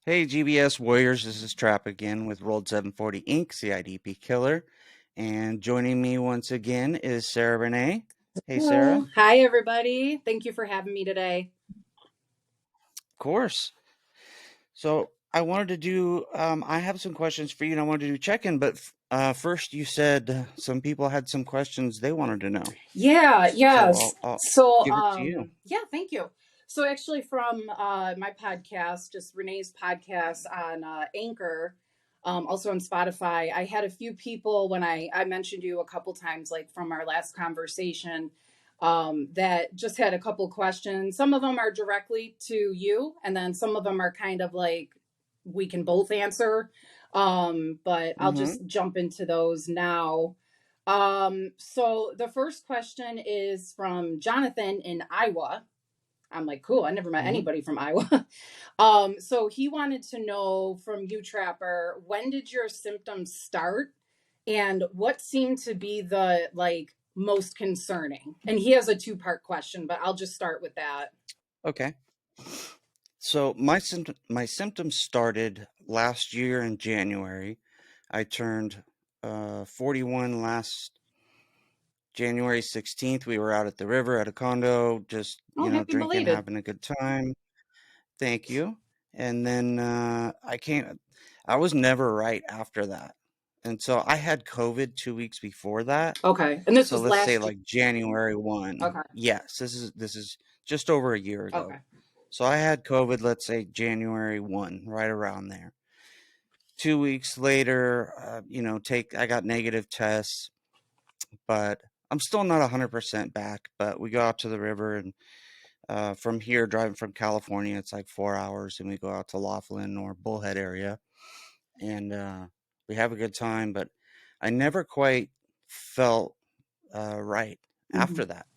Hey, GBS Warriors, this is Trap again with Rolled 740 Inc., CIDP Killer. And joining me once again is Sarah Renee. Hey, Sarah. Hello. Hi, everybody. Thank you for having me today. Of course. So I wanted to do, I have some questions for you and I wanted to do check-in, but first you said some people had some questions they wanted to know. Yeah, So yes. I'll So, give it to you. yeah, thank you. So, actually, from my podcast, just Renee's podcast on Anchor, also on Spotify, I had a few people when I mentioned you a couple times, like from our last conversation, that just had a couple questions. Some of them are directly to you, and then some of them are kind of like we can both answer. But I'll Mm-hmm. just jump into those now. So the first question is from Jonathan in Iowa. I'm like, cool, I never met Mm-hmm. anybody from Iowa. So he wanted to know from you, Trapper, when did your symptoms start and what seemed to be the like most concerning? And he has a two-part question, but I'll just start with that. Okay. So my symptoms started last year in January. I turned 41 last January 16th. We were out at the river at a condo, just, Oh, happy drinking, belated. having a good time. Thank you. And then I was never right after that. And so I had COVID 2 weeks before that. Okay. And this So was let's say last year. like January 1. Okay. Yes, this is just over a year ago. Okay. So I had COVID, let's say January 1, right around there. 2 weeks later, I got negative tests, but I'm still not 100% back. But we go out to the river, and from here, driving from California, it's like 4 hours, and we go out to Laughlin or Bullhead area, and we have a good time. But I never quite felt right Mhm. after that.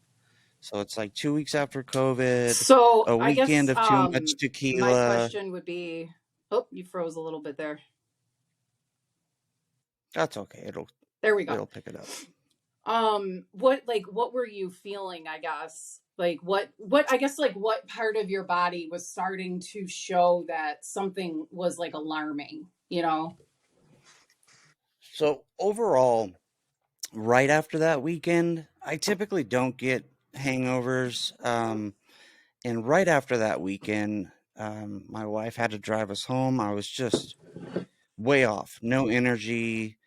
So it's like 2 weeks after COVID, So a I weekend guess of too much my tequila. question would be, oh, you froze a little bit there. That's okay. It'll There we go. it'll pick it up. What were you feeling, I guess? Like what I guess like what part of your body was starting to show that something was like alarming, you know? So overall, right after that weekend, I typically don't get hangovers. And right after that weekend, my wife had to drive us home. I was just way off, no energy,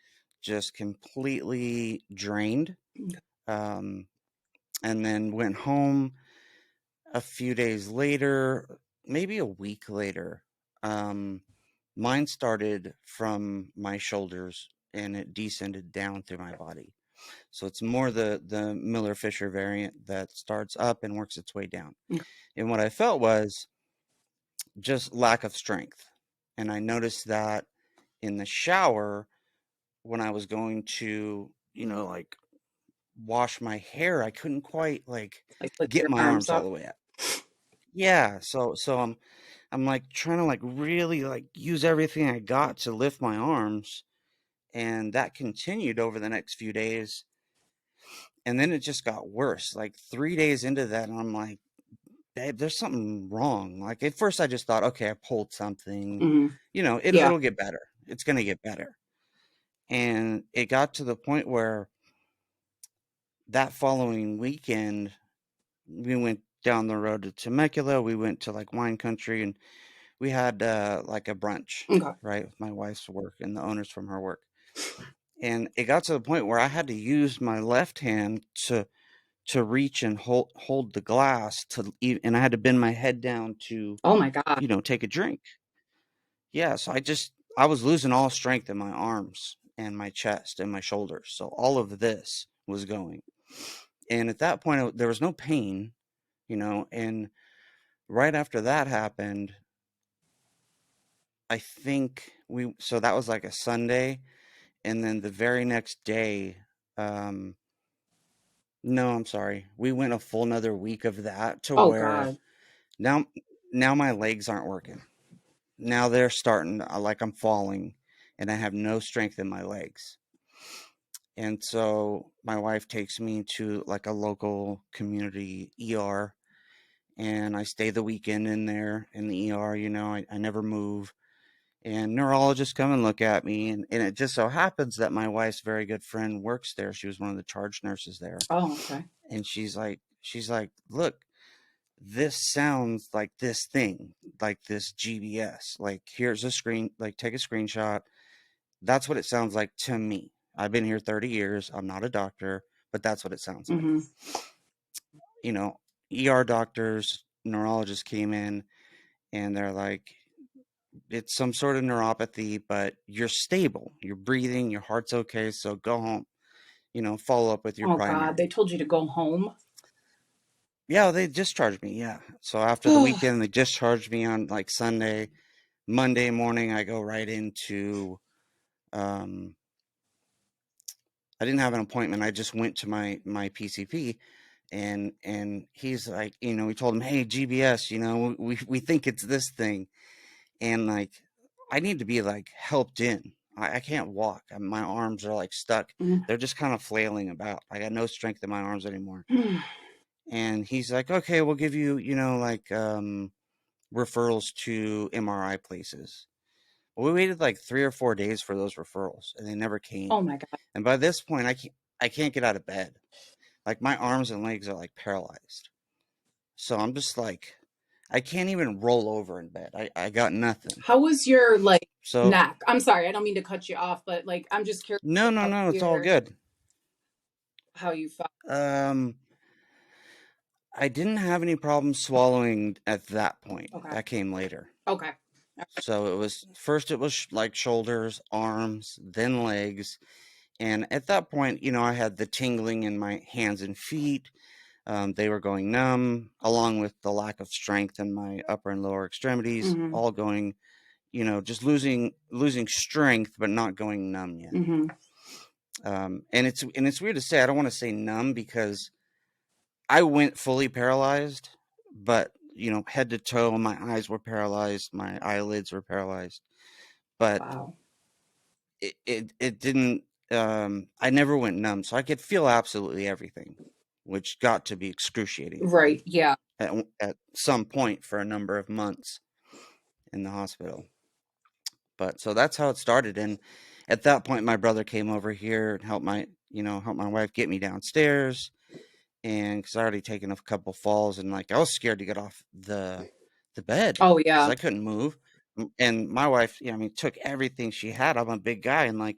just completely drained. Um, and then went home a few days later, maybe a week later. Um, Mine started from my shoulders and it descended down through my body. So it's more the Miller Fisher variant that starts up and works its way down. And what I felt was just lack of strength. And I noticed that in the shower when I was going to, like wash my hair, I couldn't quite like Like lift get your my arms arms all up. the way up. Yeah, so I'm like trying to like really like use everything I got to lift my arms, and that continued over the next few days. And then it just got worse. Like 3 days into that, and I'm like, babe, there's something wrong. Like at first I just thought, okay, I pulled something, Hmm. Yeah. it'll get better. It's gonna get better. And it got to the point where that following weekend we went down the road to Temecula. We went to like wine country, and we had like a brunch, Okay. right, with my wife's work and the owners from her work. And it got to the point where I had to use my left hand to reach and hold the glass and I had to bend my head down to, Oh my God. take a drink. Yeah, so I was losing all strength in my arms and my chest and my shoulders. So all of this was going. And at that point there was no pain, and right after that happened, I think so that was like a Sunday, and then the very next day, um no, I'm sorry. We went a full another week of that to Oh where God. now now my legs aren't working. Now they're starting like I'm falling and I have no strength in my legs. And so my wife takes me to like a local community ER, and I stay the weekend in there in the ER, I never move. and neurologists come and look at me, and it just so happens that my wife's very good friend works there. She was one of the charge nurses there, Oh, okay. and she's like, look, this sounds like this thing, like this GBS. Like, here's a screen, like, take a screenshot. That's what it sounds like to me. I've been here 30 years. I'm not a doctor, but that's what it sounds like. Mm-hmm. You know, ER doctors, neurologists came in and they're like, it's some sort of neuropathy, but you're stable. You're breathing, your heart's okay. So go home, follow up with your Oh God, they primary. told you to go home. Yeah, they discharged me. Yeah. So after the Oh. weekend, they discharged me on like Sunday. Monday morning, I go right into, um, I didn't have an appointment. I just went to my PCP, and he's like, we told him, hey, GBS, we think it's this thing, and like, I need to be like helped in. I can't walk. My arms are like stuck. Mm. They're just kind of flailing about. I got no strength in my arms anymore. And he's like, okay, we'll give you, like, referrals to MRI places. Well, we waited like 3 or 4 days for those referrals, and they never came. Oh my God. And by this point, I can't get out of bed. Like, my arms and legs are like paralyzed. So I'm just like, I can't even roll over in bed. I got nothing. How was your like So neck? I'm sorry, I don't mean to cut you off, but like I'm just curious no, no, about no, it's all your good. how you felt. Um, I didn't have any problems swallowing at that point. Okay. That came later. Okay. So it was like shoulders, arms, then legs. And at that point, I had the tingling in my hands and feet. They were going numb, along with the lack of strength in my upper and lower extremities, Mm-hmm. all going, just losing strength, but not going numb yet. Mm-hmm. And it's weird to say. I don't want to say numb because I went fully paralyzed, but head to toe, my eyes were paralyzed, my eyelids were paralyzed, but Wow. it didn't. I never went numb, so I could feel absolutely everything, which got to be excruciating Right. Yeah. at some point for a number of months in the hospital. But so that's how it started, and at that point, my brother came over here and helped my wife get me downstairs, and because I already taken a couple falls, and like I was scared to get off the bed Oh because yeah. I couldn't move. And my wife, I mean, took everything she had. I'm a big guy, and like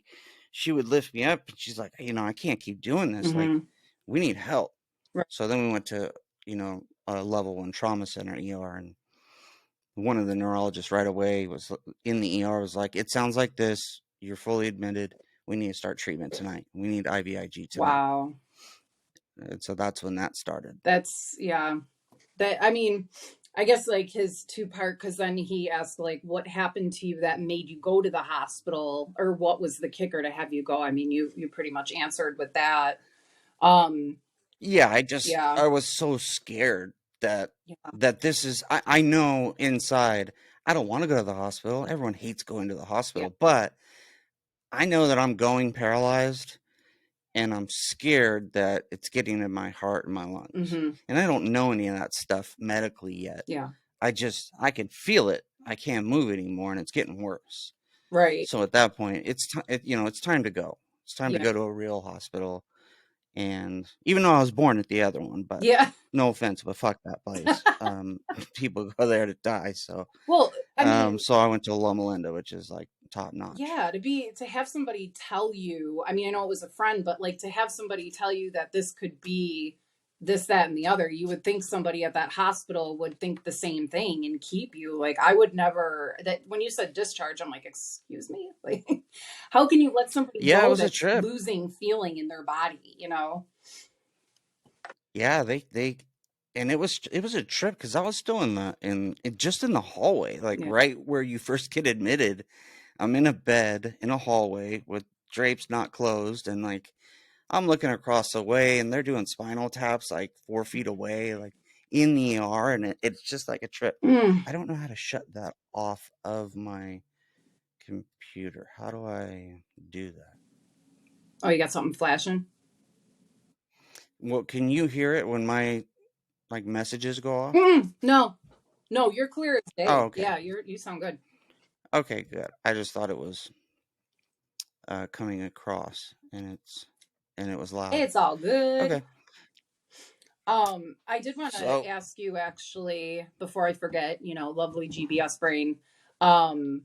she would lift me up, and she's like, I can't keep doing this. Like, Mm-hmm. we need help. Right. So then we went to a level one trauma center ER, and one of the neurologists right away was in the ER was like, it sounds like this. You're fully admitted. We need to start treatment tonight. We need IVIG tonight. Wow. And so that's when that started. That's yeah. That I mean, I guess like his two part because then he asked like what happened to you that made you go to the hospital or what was the kicker to have you go. I mean, you pretty much answered with that. Um. Yeah, Yeah. I was so scared that Yeah. this is I know inside I don't want to go to the hospital. Everyone hates going to the Yeah. hospital, but I know that I'm going paralyzed, and I'm scared that it's getting in my heart and my lungs. Mm-hmm. And I don't know any of that stuff medically yet. Yeah. I can feel it. I can't move anymore, and it's getting worse. Right. So at that point, it's time to go. It's time to Yeah. go to a real hospital. And even though I was born at the other one, but Yeah. no offense, but fuck that place. People go there to die. So, Well, I mean, so I went to Loma Linda, which is like top notch. yeah, to have somebody tell you, I mean, I know it was a friend, but like to have somebody tell you that this could be this, that, and the other, you would think somebody at that hospital would think the same thing and keep you. Like, I would never, that when you said discharge, I'm like, excuse me? Like, how can you let somebody Yeah, it go was a that's trip. losing feeling in their body, you know? Yeah, and it was a trip because I was still just in the hallway, like Yeah. right where you first get admitted. I'm in a bed in a hallway with drapes not closed, and like I'm looking across the way, and they're doing spinal taps like 4 feet away, like in the ER, and it's just like a trip. Mm. I don't know how to shut that off of my computer. How do I do that? Oh, you got something flashing? Well, can you hear it when my like messages go off? Mm. No, no, you're clear as Oh, day. okay. Yeah, you sound good. Okay, good. I just thought it was coming across, and it was loud. It's all good. Okay, I did want to so ask you actually before I forget, lovely GBS brain. Um,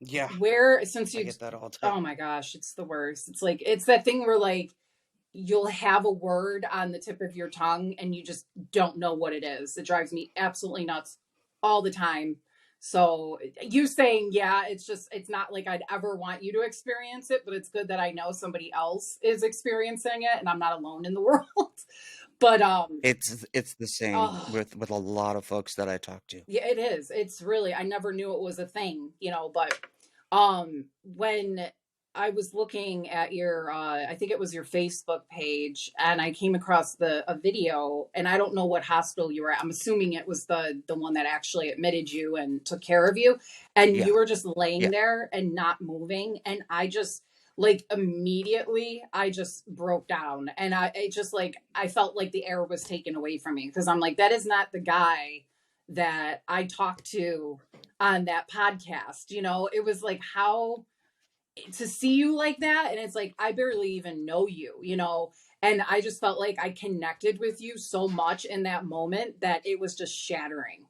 yeah, where since I you, get that all day. oh my gosh, it's the worst. It's like it's that thing where like you'll have a word on the tip of your tongue and you just don't know what it is. It drives me absolutely nuts all the time. So you saying, yeah, it's not like I'd ever want you to experience it, but it's good that I know somebody else is experiencing it and I'm not alone in the world. But It's the same oh, with a lot of folks that I talk to. yeah, it is. It's really, I never knew it was a thing, but when I was looking at your I think it was your Facebook page and I came across a video and I don't know what hospital you were at. I'm assuming it was the one that actually admitted you and took care of you, and Yeah, you were just laying yeah, there and not moving, and I just like immediately I just broke down, and it just like I felt like the air was taken away from me because I'm like, that is not the guy that I talked to on that podcast. It was like how to see you like that. And it's like, I barely even know you. And I just felt like I connected with you so much in that moment that it was just shattering.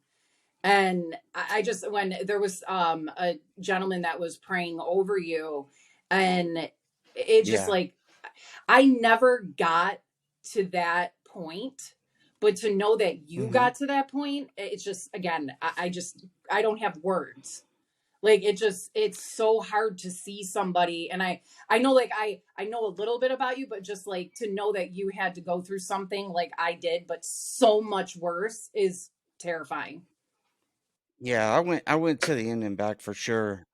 And I just, when there was a gentleman that was praying over you, and it just yeah, like, I never got to that point, but to know that you hmm got to that point, it's just again, I don't have words. Like it's so hard to see somebody, and I know like I know a little bit about you, but just like to know that you had to go through something like I did, but so much worse is terrifying. yeah. I went to the end and back for sure.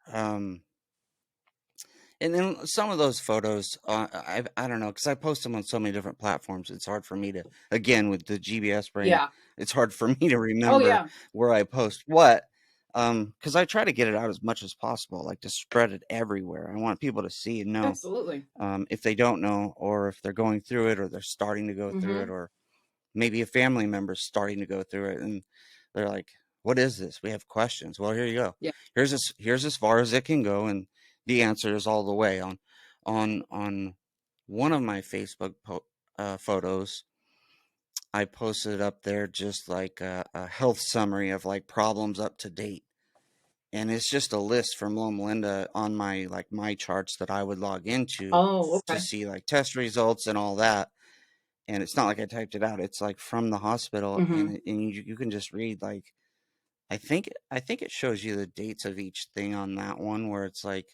And then some of those photos, I don't know, because I post them on so many different platforms. It's hard for me to, again, with the GBS brain, Yeah. it's hard for me to Oh remember yeah. where I post what. Because I try to get it out as much as possible, like to spread it everywhere. I want people to see and know, Absolutely. if they don't know, or if they're going through it, or they're starting to go through it, Mm-hmm. or maybe a family member's starting to go through it, and they're like, "What is this? We have questions." Well, here you go. Yeah. Here's as far as it can go, and the answer is all the way on one of my Facebook photos. I posted up there just like a health summary of like problems up to date, and it's just a list from Loma Linda on my like my charts that I would log into Oh, to okay. see like test results and all that. And it's not like I typed it out. It's like from the hospital, Mm-hmm. and you can just read like I think it shows you the dates of each thing on that one where it's like,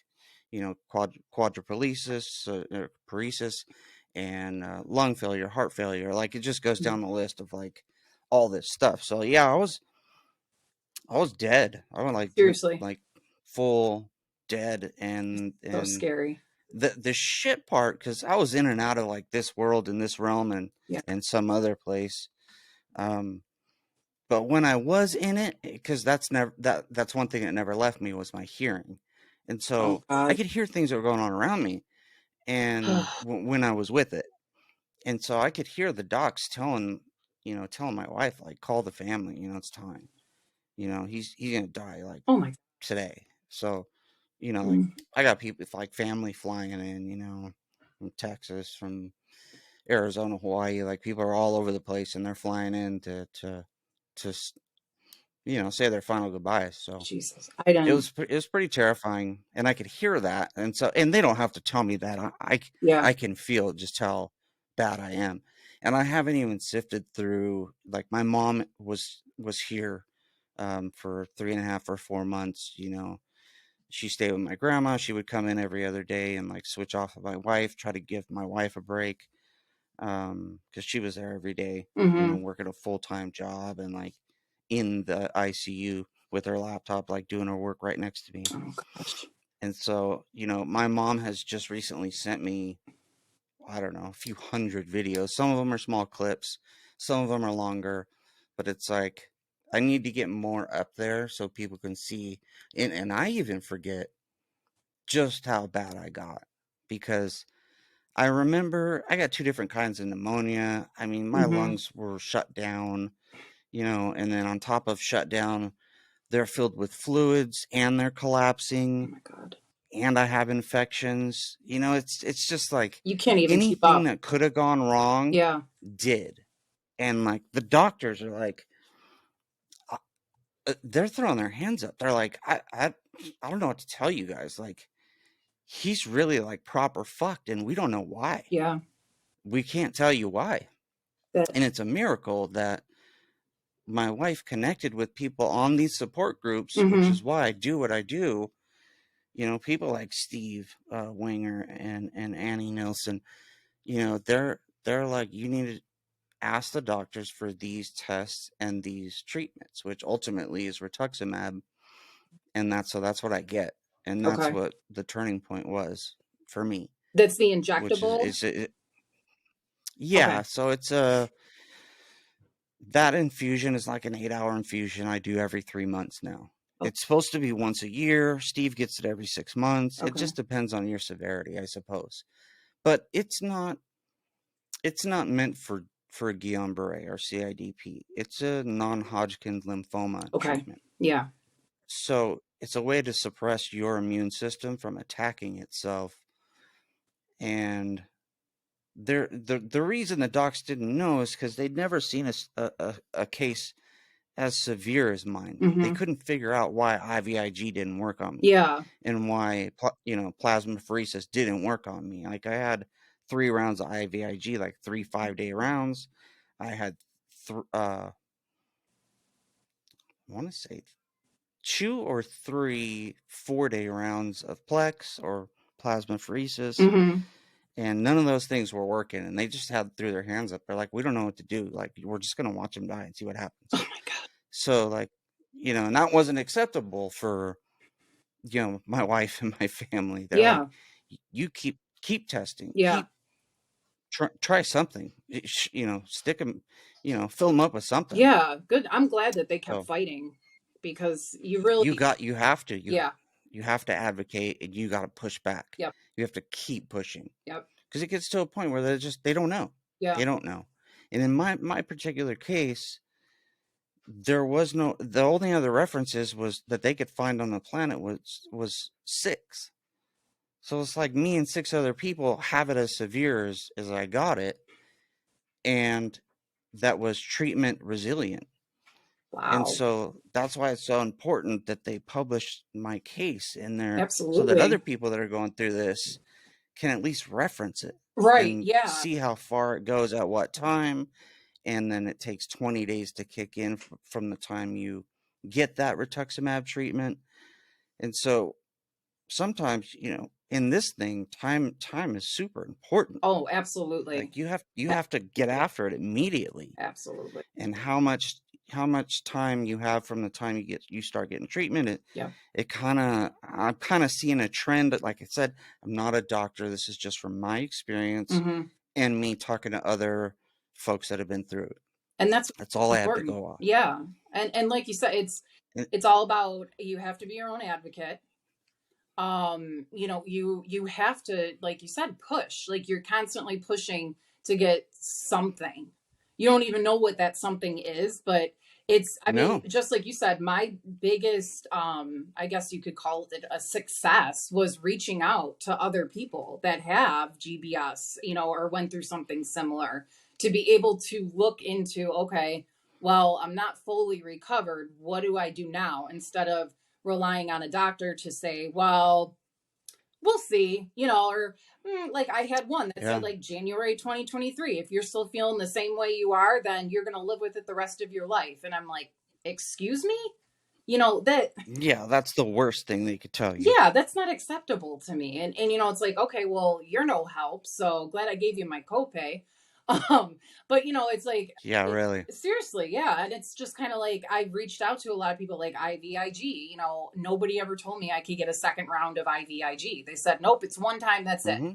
quadriplegia, paresis, and lung failure, heart failure. Like it just goes down the list of like all this stuff. So yeah, I was dead. I went Seriously. like full dead, and So scary. the shit part, because I was in and out of like this world and this realm Yeah. and some other place. Um, but when I was in it, because that's one thing that never left me was my hearing, and Oh so I God. could hear things that were going on around me, and when I was with it, and so I could hear the docs telling my wife like, call the family, it's time, he's gonna die like Oh my. today. So, like Mm, I got people like family flying in, from Texas, from Arizona, Hawaii, like people are all over the place and they're flying in to say their final goodbyes. So Jesus. I it didn't. was it was pretty terrifying, and I could hear that, and they don't have to tell me that. Yeah. I can feel just how bad I am, and I haven't even sifted through. Like my mom was here, for 3.5 or 4 months. She stayed with my grandma. She would come in every other day and like switch off of my wife, try to give my wife a break, because she was there every day, Mm-hmm. working a full time job and like in the ICU with her laptop, like doing her work right next to me. Oh gosh. And so, my mom has just recently sent me, I don't know, a few hundred videos. Some of them are small clips, some of them are longer, but it's like, I need to get more up there so people can see. And I even forget just how bad I got, because I remember I got two different kinds of pneumonia. I mean, my Mm-hmm. lungs were shut down, and then on top of shut down, they're filled with fluids and they're Oh collapsing my God. and I have infections. It's just like You can't even keep anything up. that could have gone wrong Yeah. did. And like the doctors are like, they're throwing their hands up. They're like, I don't know what to tell you guys. Like, he's really like proper fucked, and we don't know why. Yeah. We can't tell you why. That. And it's a miracle that my wife connected with people on these support groups, which Mm-hmm. is why I do what I do. People like Steve Winger and Annie Nilsson. They're like, you need to ask the doctors for these tests and these treatments, which ultimately is rituximab, and that's what I get, and that's Okay. what the turning point was for me, That's the which is injectable. yeah. Okay. So that infusion is like an 8-hour infusion I do every 3 months now. Oh, It's supposed to be once a year. Steve gets it every 6 months. It okay. just depends on your severity, I suppose. But it's not meant for Guillain-Barré or CIDP. It's a non-Hodgkin's lymphoma Okay. treatment. Yeah. So it's a way to suppress your immune system from attacking itself. And the reason the docs didn't know is because they'd never seen a case as severe as mine. They Mm-hmm. couldn't figure out why IVIG didn't work on me Yeah. and why plasmapheresis didn't work on me. Like I had 3 rounds of IVIG, like 3 5-day rounds. I had I want to say 2 or 3 4-day rounds of Plex or plasmapheresis, Mm-hmm. and none of those things were working. And they just had threw their hands up. They're like, we don't know what to do. Like, we're just gonna watch them die and see what Oh happens. my God. So, like, and that wasn't acceptable for my wife and my family. They're like, Yeah. you keep testing, Yeah. keep try something. Stick them, fill them up with something. Yeah. Good. I'm glad that they kept So fighting because you really. you have to Yeah. you have to advocate, and you got to push back. Yep. You have to keep pushing Yep. because it gets to a point where they don't know. Yeah. They don't know. And in my particular case, the only other references was that they could find on the planet was 6. So it's like me and 6 other people have it as severe as I got it, and that was treatment resilient. And Wow. so that's why it's so important that they publish my case in there so that other Absolutely. people that are going through this can at least reference it Right. and Yeah. see how far it goes at what time. And then it takes 20 days to kick in from the time you get that rituximab treatment. And so sometimes, in this thing, time is super important. Oh, absolutely. Like you A- have to get after it immediately. Absolutely. And how much time you have from the time you start getting treatment, Yeah. it kind of I'm kind of seeing a trend. But like I said, I'm not a doctor. This is just from my experience Mm-hmm. and me talking to other folks that have been through it. And that's That's all I have to important. go off. Yeah. And like you said, And, it's all about you have to be your own advocate. You have to, like you said, push. Like you're constantly pushing to get something. You don't even know what that something is, but I mean, no. just like you said, my biggest I guess you could call it a success was reaching out to other people that have GBS, or went through something similar, to be able to look into, okay, well, I'm not fully recovered, what do I do now, instead of relying on a doctor to say, well, we'll see, or like I had one that said Yeah. like January 2023. If you're still feeling the same way you are, then you're going to live with it the rest of your life. And I'm like, excuse me? That, Yeah, that's the worst thing they could tell you. yeah, that's not acceptable to me. And it's like, okay, well, you're no help. So glad I gave you my copay. But it's like, Yeah, really. seriously, yeah. And it's just kind of like I've reached out to a lot of people like IVIG. Nobody ever told me I could get a second round of IVIG. They said, nope, it's one time, that's it. Mm-hmm.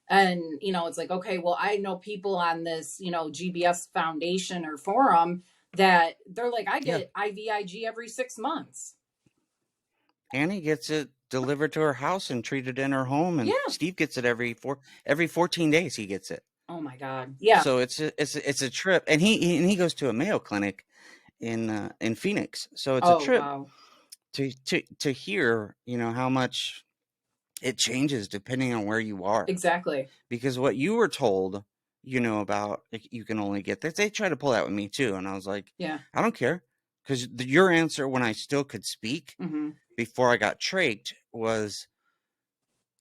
And it's like, okay, well, I know people on this, GBS Foundation or forum that they're like, I Yeah. get IVIG every 6 months. Annie gets it delivered to her house and treated in her home, and Yeah. Steve gets it every 14 days. He gets it. Oh my God. Yeah. So it's a trip, and he goes to a Mayo Clinic in Phoenix. So it's a Oh, trip. wow. to hear, how much it changes depending on where you are. Exactly. Because what you were told, about like, you can only get this, they tried to pull that with me too, and I was like, Yeah. I don't care, because your answer when I still could speak Mm-hmm. before I got trached was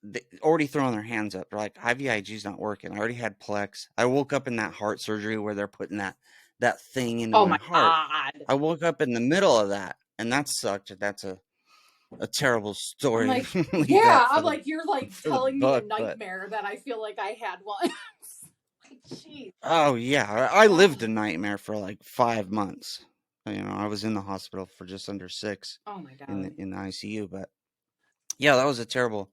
they already throwing their hands up. They're like, IVIG's not working. I already had Plex. I woke up in that heart surgery where they're putting that thing into Oh my my heart. God. I woke up in the middle of that, and that sucked. That's a terrible I'm story. like, Leave yeah, that I'm like, you're like for the telling me a book. But nightmare that I feel like I had once. Jeez. oh yeah, I lived Oh, a nightmare for like 5 months. I was in the hospital for just under 6 oh my in the God. in the ICU. But yeah, that was a terrible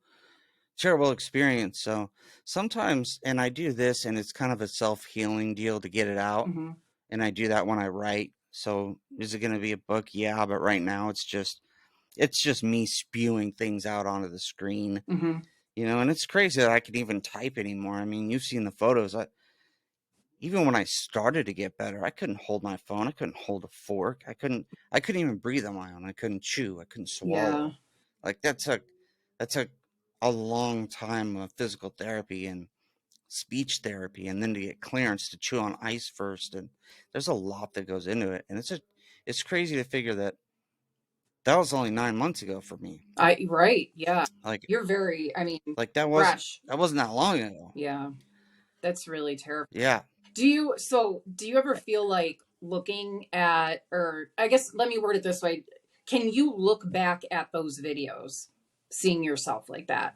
experience. So sometimes, and I do this, and it's kind of a self healing deal to get it out. Mm-hmm. And I do that when I write. So is it going to be a book? Yeah, but right now it's just me spewing things out onto the screen. Mm-hmm. And it's crazy that I can even type anymore. I mean, you've seen the photos. Even when I started to get better, I couldn't hold my phone. I couldn't hold a fork. I couldn't even breathe on my own. I couldn't chew. I couldn't Yeah. swallow. Like that's a long time of physical therapy and speech therapy, and then to get clearance to chew on ice first, and there's a lot that goes into it. And it's crazy to figure that was only 9 months ago for me. Right. Yeah. Like You're very, I mean, like that was fresh. that wasn't that long ago. Yeah. That's really terrible. Yeah. Do you ever feel like looking at, or I guess let me word it this way. Can you look back at those videos, seeing yourself like that?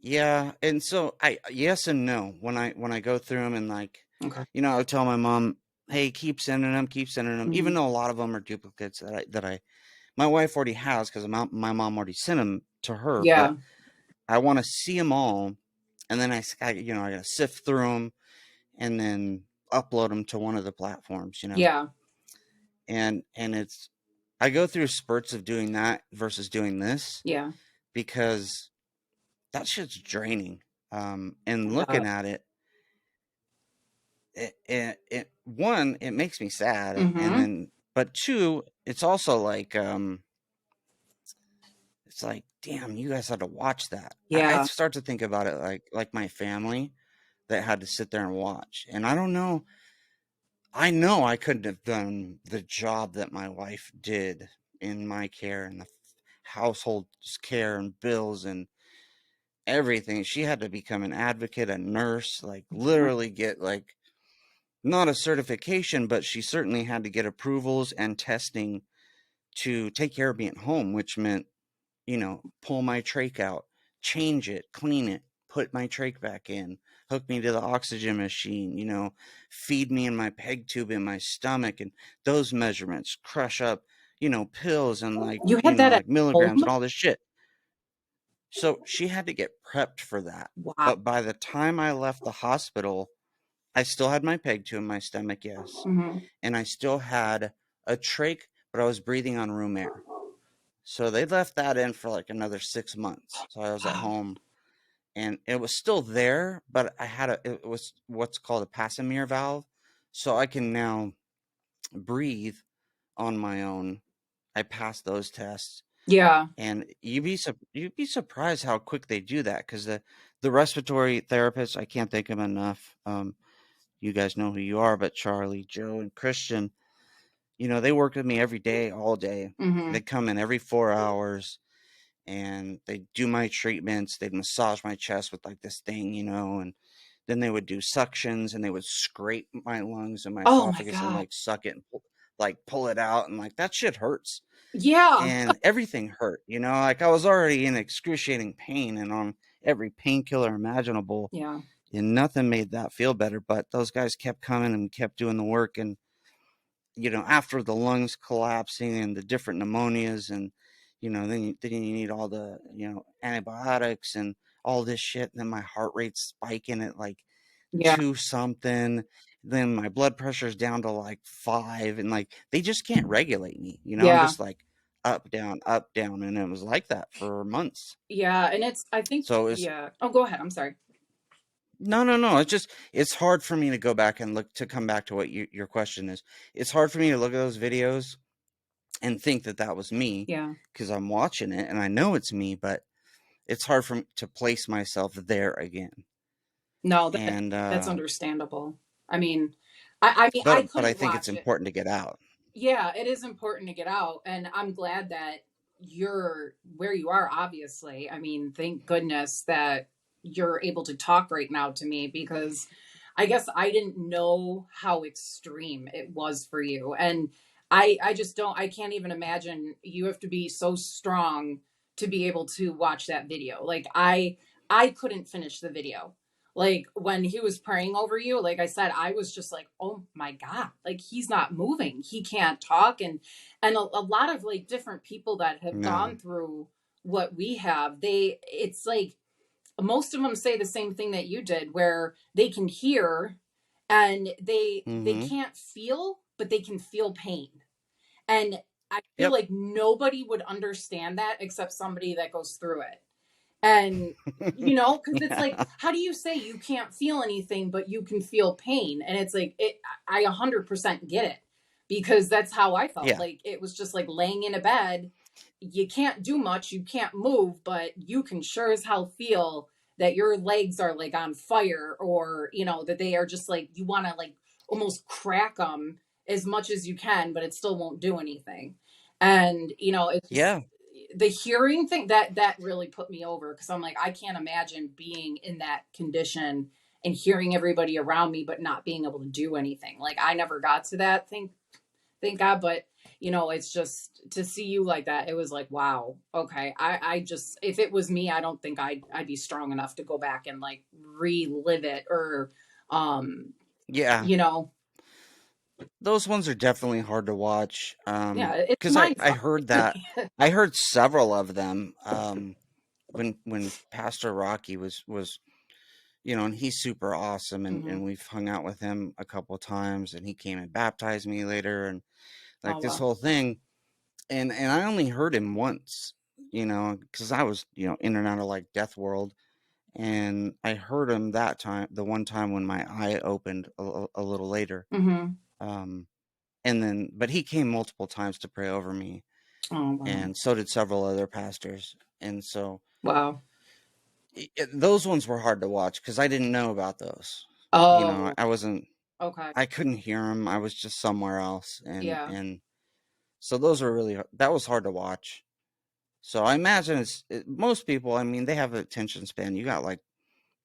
Yeah, and so I yes and no. When I go through them, and like, Okay. I would tell my mom, "Hey, keep sending them," Hmm. even though a lot of them are duplicates that my wife already has, because my mom already sent them to her. But Yeah. I want to see them all, and then I gotta sift through them, and then upload them to one of the platforms. Yeah. And it's I go through spurts of doing that versus doing this, Yeah. because that shit's draining. And Yeah. looking at it, one, it makes me sad, and Mm-hmm. then, but two, it's also like, it's like, damn, you guys had to watch that. I Yeah. start to think about it like my family that had to sit there and watch, and I don't know. I know I couldn't have done the job that my wife did in my care and the household care and bills and everything. She had to become an advocate, a nurse, like Yeah. literally get like not a certification, but she certainly had to get approvals and testing to take care of me at home, which meant, pull my trach out, change it, clean it, put my trach back in, hook me to the oxygen machine, feed me in my peg tube in my stomach, and those measurements, crush up, pills and like, You had that at like milligrams home? and all this shit. So she had to get prepped for that. Wow. But by the time I left the hospital, I still had my peg tube in my stomach, yes. Hmm. And I still had a trach, but I was breathing on room air. So they left that in for like another 6 months. So I was at Wow. home, and it was still there, but it was what's called a Passamere valve. So I can now breathe on my own. I passed those tests, Yeah. and you'd be surprised how quick they do that, because the respiratory therapists, I can't thank them enough. You guys know who you are, but Charlie, Joe, and Christian, they work with me every day, all day. Hmm. They come in every 4 hours, and they do my treatments. They'd massage my chest with like this thing, and then they would do suctions, and they would scrape my lungs and my Oh my esophagus and God. like suck it and pull it out. And like that shit hurts. Yeah. And everything hurt, like I was already in excruciating pain and on every painkiller imaginable, Yeah. and nothing made that feel better. But those guys kept coming and kept doing the work. And after the lungs collapsing and the different pneumonias, and then you need all the antibiotics and all this shit, and then my heart rate's spiking at like Yeah. two something, then my blood pressure's down to like 5, and like they just can't regulate me. I'm Yeah. just like up down, and it was like that for months. Yeah. And I think, So it's yeah. Oh, go ahead. I'm sorry. no, it's hard for me to go back and look, to come back to what your question is. It's hard for me to look at those videos and think that that was me Yeah. because I'm watching it and I know it's me, but it's hard for me to place myself there again. No, And that's understandable. I mean, I but I couldn't think it's watch it. important to get out. Yeah, it is important to get out, and I'm glad that you're where you are, obviously. I mean, thank goodness that you're able to talk right now to me, because I guess I didn't know how extreme it was for you. And I just don't, I can't even imagine. You have to be so strong to be able to watch that video. Like I couldn't finish the video. Like when he was praying over you, like I said, I was just like, oh my God, like he's not moving, he can't talk. And a lot of like different people that have No. gone through what we have, they, it's like most of them say the same thing that you did, where they can hear and they Mm-hmm. can't feel, but they can feel pain. And I feel Yep. like nobody would understand that except somebody that goes through it. And because it's like, Yeah. how do you say you can't feel anything but you can feel pain? And it's like, I 100% get it, because that's how I felt. Yeah. Like it was just like laying in a bed, you can't do much, you can't move, but you can sure as hell feel that your legs are like on fire, or that they are just like, you want to like almost crack them as much as you can, but it still won't do anything. And it's just Yeah. the hearing thing that really put me over, because I'm like, I can't imagine being in that condition and hearing everybody around me but not being able to do anything. Like I never got to that, thank God. But it's just to see you like that, it was like, wow, okay. I just, if it was me, I don't think I'd be strong enough to go back and like relive it, or um Yeah. you know Those ones are definitely hard to watch. yeah, it's Because mind I fuck. heard that I heard several of them. When Pastor Rocky was and he's super awesome, Hmm. and we've hung out with him a couple of times, and he came and baptized me later, and Oh like this wow. whole thing. And I only heard him once, because I was in and out of like Death World, and I heard him that time, the one time when my eye opened a little later. Hmm. Um, and then, but he came multiple times to pray over me, Oh wow. and so did several other pastors. And so Wow. those ones were hard to watch because I didn't know about those. Oh, I wasn't, okay. I couldn't hear them. I was just somewhere else, Yeah. and so those were that was hard to watch. So I imagine most people. I mean, they have an attention span. You got like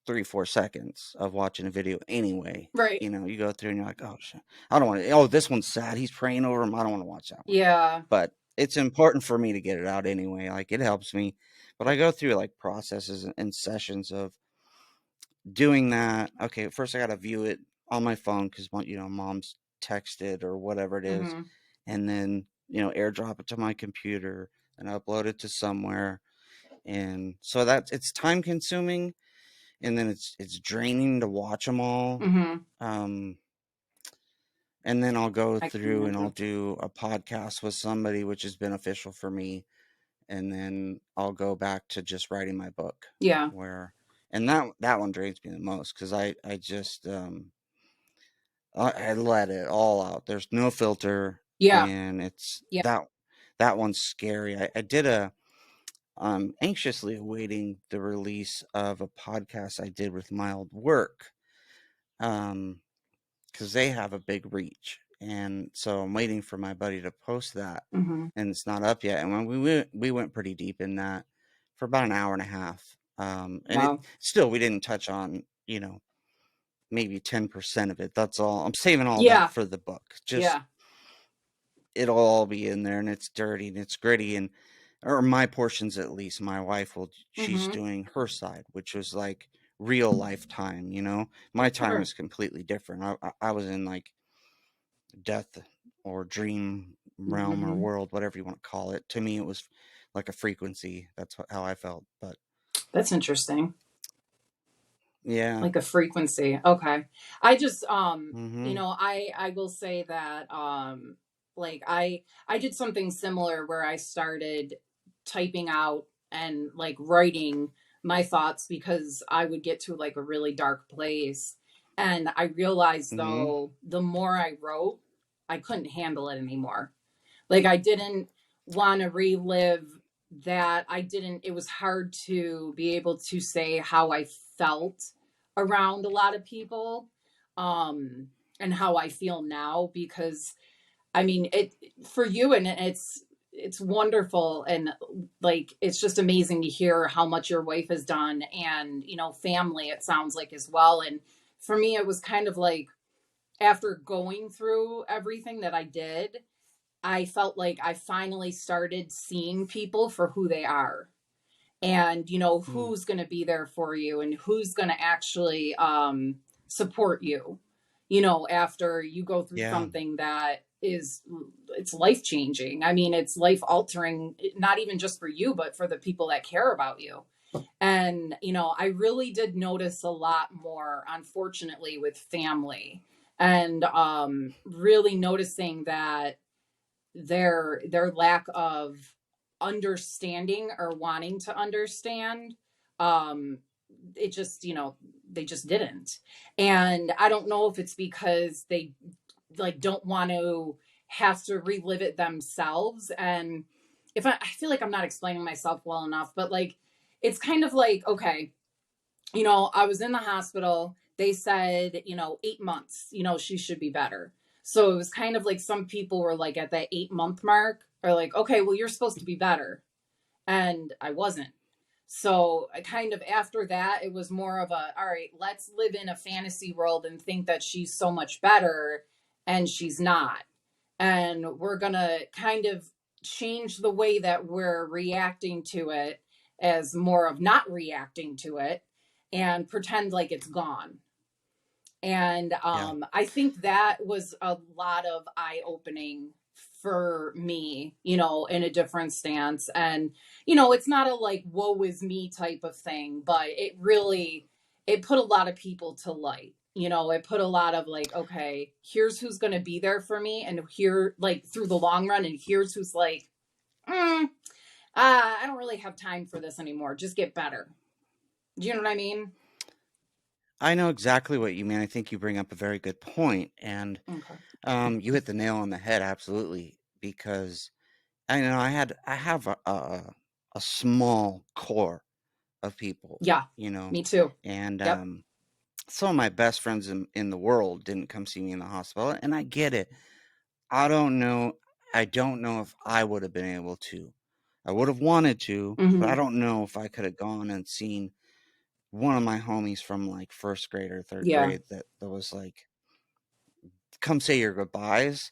3 4 seconds of watching a video anyway. Right. You go through and you're like, oh shit, I don't want to. Oh, this one's sad. He's praying over him. I don't want to watch that one. Yeah. But it's important for me to get it out anyway. Like it helps me. But I go through like processes and sessions of doing that. Okay, first I got to view it on my phone because mom's texted or whatever it is, Hmm. and then airdrop it to my computer and upload it to somewhere. And so that's it's time consuming, and then it's draining to watch them all. Hmm. Um, and then I'll go I can through and I'll imagine. do a podcast with somebody, which is beneficial for me. And then I'll go back to just writing my book, Yeah. where, and that one drains me the most because I just I let it all out. There's no filter, Yeah. and it's Yeah. that one's scary. I did a anxiously awaiting the release of a podcast I did with my old work. Um, because they have a big reach. And so I'm waiting for my buddy to post that, Hmm. and it's not up yet. And when we went pretty deep in that for about an hour and a half. And it Wow. still we didn't touch on maybe 10% of it. That's all. I'm saving all that Yeah. for the book. Just Yeah. it'll all be in there, and it's dirty and it's gritty, and or my portions at least. My wife she's Hmm. doing her side, which was like real life time. My time Sure. is completely different. I was in like death or dream realm or Hmm. world, whatever you want to call it. To me, it was like a frequency. That's how I felt. But That's interesting. yeah. Like a frequency. Okay. I just Mm-hmm. I will say that like I did something similar where I started typing out and like writing my thoughts, because I would get to like a really dark place. And I realized Mm-hmm. though, the more I wrote, I couldn't handle it anymore. Like I didn't want to relive that. It was hard to be able to say how I felt around a lot of people, um, and how I feel now, because I mean, it for you, and it's wonderful, and like it's just amazing to hear how much your wife has done, and family. It sounds like as well, and for me, it was kind of like after going through everything that I did, I felt like I finally started seeing people for who they are, and Mm, who's going to be there for you, and who's going to actually support you, after you go through yeah, something that it's life changing. I mean, it's life altering, not even just for you, but for the people that care about you. And I really did notice a lot more, unfortunately, with family, and really noticing that their lack of understanding or wanting to understand, um it just they just didn't. And I don't know if it's because they like don't want to have to relive it themselves. And if I feel like I'm not explaining myself well enough, but like it's kind of like, okay, I was in the hospital. They said, 8 months, she should be better. So it was kind of like some people were like at that 8 month mark, or like, okay, well, you're supposed to be better. And I wasn't. So I kind of after that, it was more of a, all right, let's live in a fantasy world and think that she's so much better, and she's not. And we're going to kind of change the way that we're reacting to it, as more of not reacting to it, and pretend like it's gone. And yeah. I think that was a lot of eye opening for me, in a different stance. And it's not a like woe is me type of thing, but it put a lot of people to light. It put a lot of like, okay, here's who's going to be there for me, and here, like, through the long run, and here's who's like, mm, I don't really have time for this anymore, just get better. Do you know what I mean? I know exactly what you mean. I think you bring up a very good point, and Okay. you hit the nail on the head absolutely. Because I have a small core of people, Yeah, you know, me too. and Yep. some of my best friends in the world didn't come see me in the hospital, and I get it. I don't know. I don't know if I would have been able to. I would have wanted to, but I Hmm. don't know if I could have gone and seen one of my homies from like first grade or third Yeah. grade that was like, come say your goodbyes,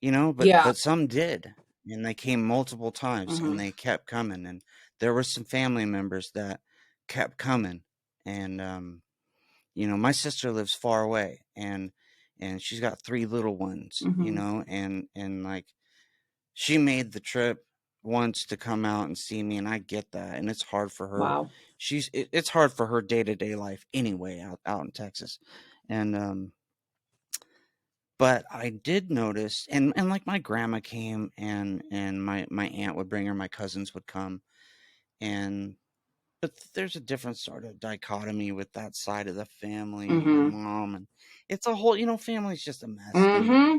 you know. But Yeah. some did, and they came multiple times, Hmm. and they kept coming, and there were some family members that kept coming, and my sister lives far away, and she's got three little ones, Hmm. and like she made the trip once to come out and see me, and I get that, and it's hard for her. Wow. It's hard for her day-to-day life anyway out in Texas. And but I did notice, and like my grandma came, and my aunt would bring her, my cousins would come, and but there's a different sort of dichotomy with that side of the family, my Hmm. mom, and it's a whole, family's just a mess anyway. Hmm.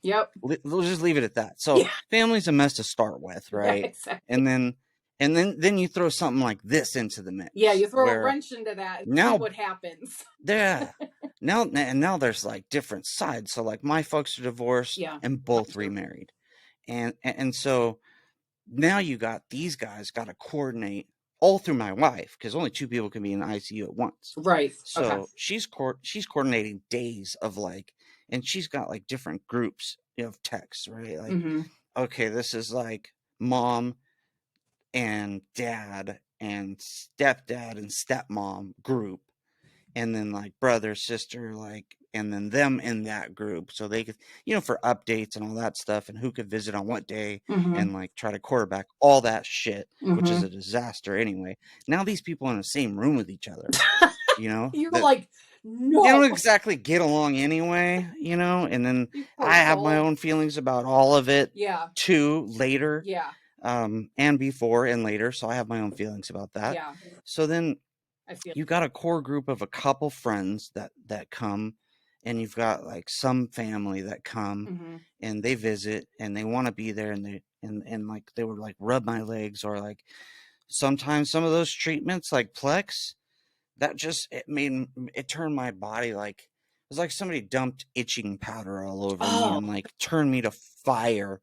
Yep. We'll just leave it at that. So Yeah. family's a mess to start with, Yeah. right? Exactly. And then you throw something like this into the Yeah. mix You throw a where wrench into that and see now what happens. there now there's like different sides. So like my folks are divorced Yeah. and Mine both too. remarried. And so now you got these guys got to coordinate all through my wife, because only two people can be in the ICU at once. Right. Okay. So she's coordinating days of like, and she's got like different groups of texts, right? Like, Hmm. okay, this is like mom and dad and stepdad and stepmom group, and then like brother, sister, like, and then them in that group. So they could, for updates and all that stuff, and who could visit on what day, Hmm. and like try to quarterback all that shit, which is Hmm. a disaster anyway. Now these people in the same room with each other, You're that like, they don't no. exactly get along anyway, and then You poor I have my soul. own feelings about all of it Yeah. too later, Yeah. and before and later. So I have my own feelings about that. Yeah. So then I feel. you got a core group of a couple friends that come, and you've got like some family that come Mm-hmm. and they visit and they want to be there, and like they would like rub my legs, or like sometimes some of those treatments like Plex, that just it turned my body like it was like somebody dumped itching powder all over me Oh, and like turned me to fire.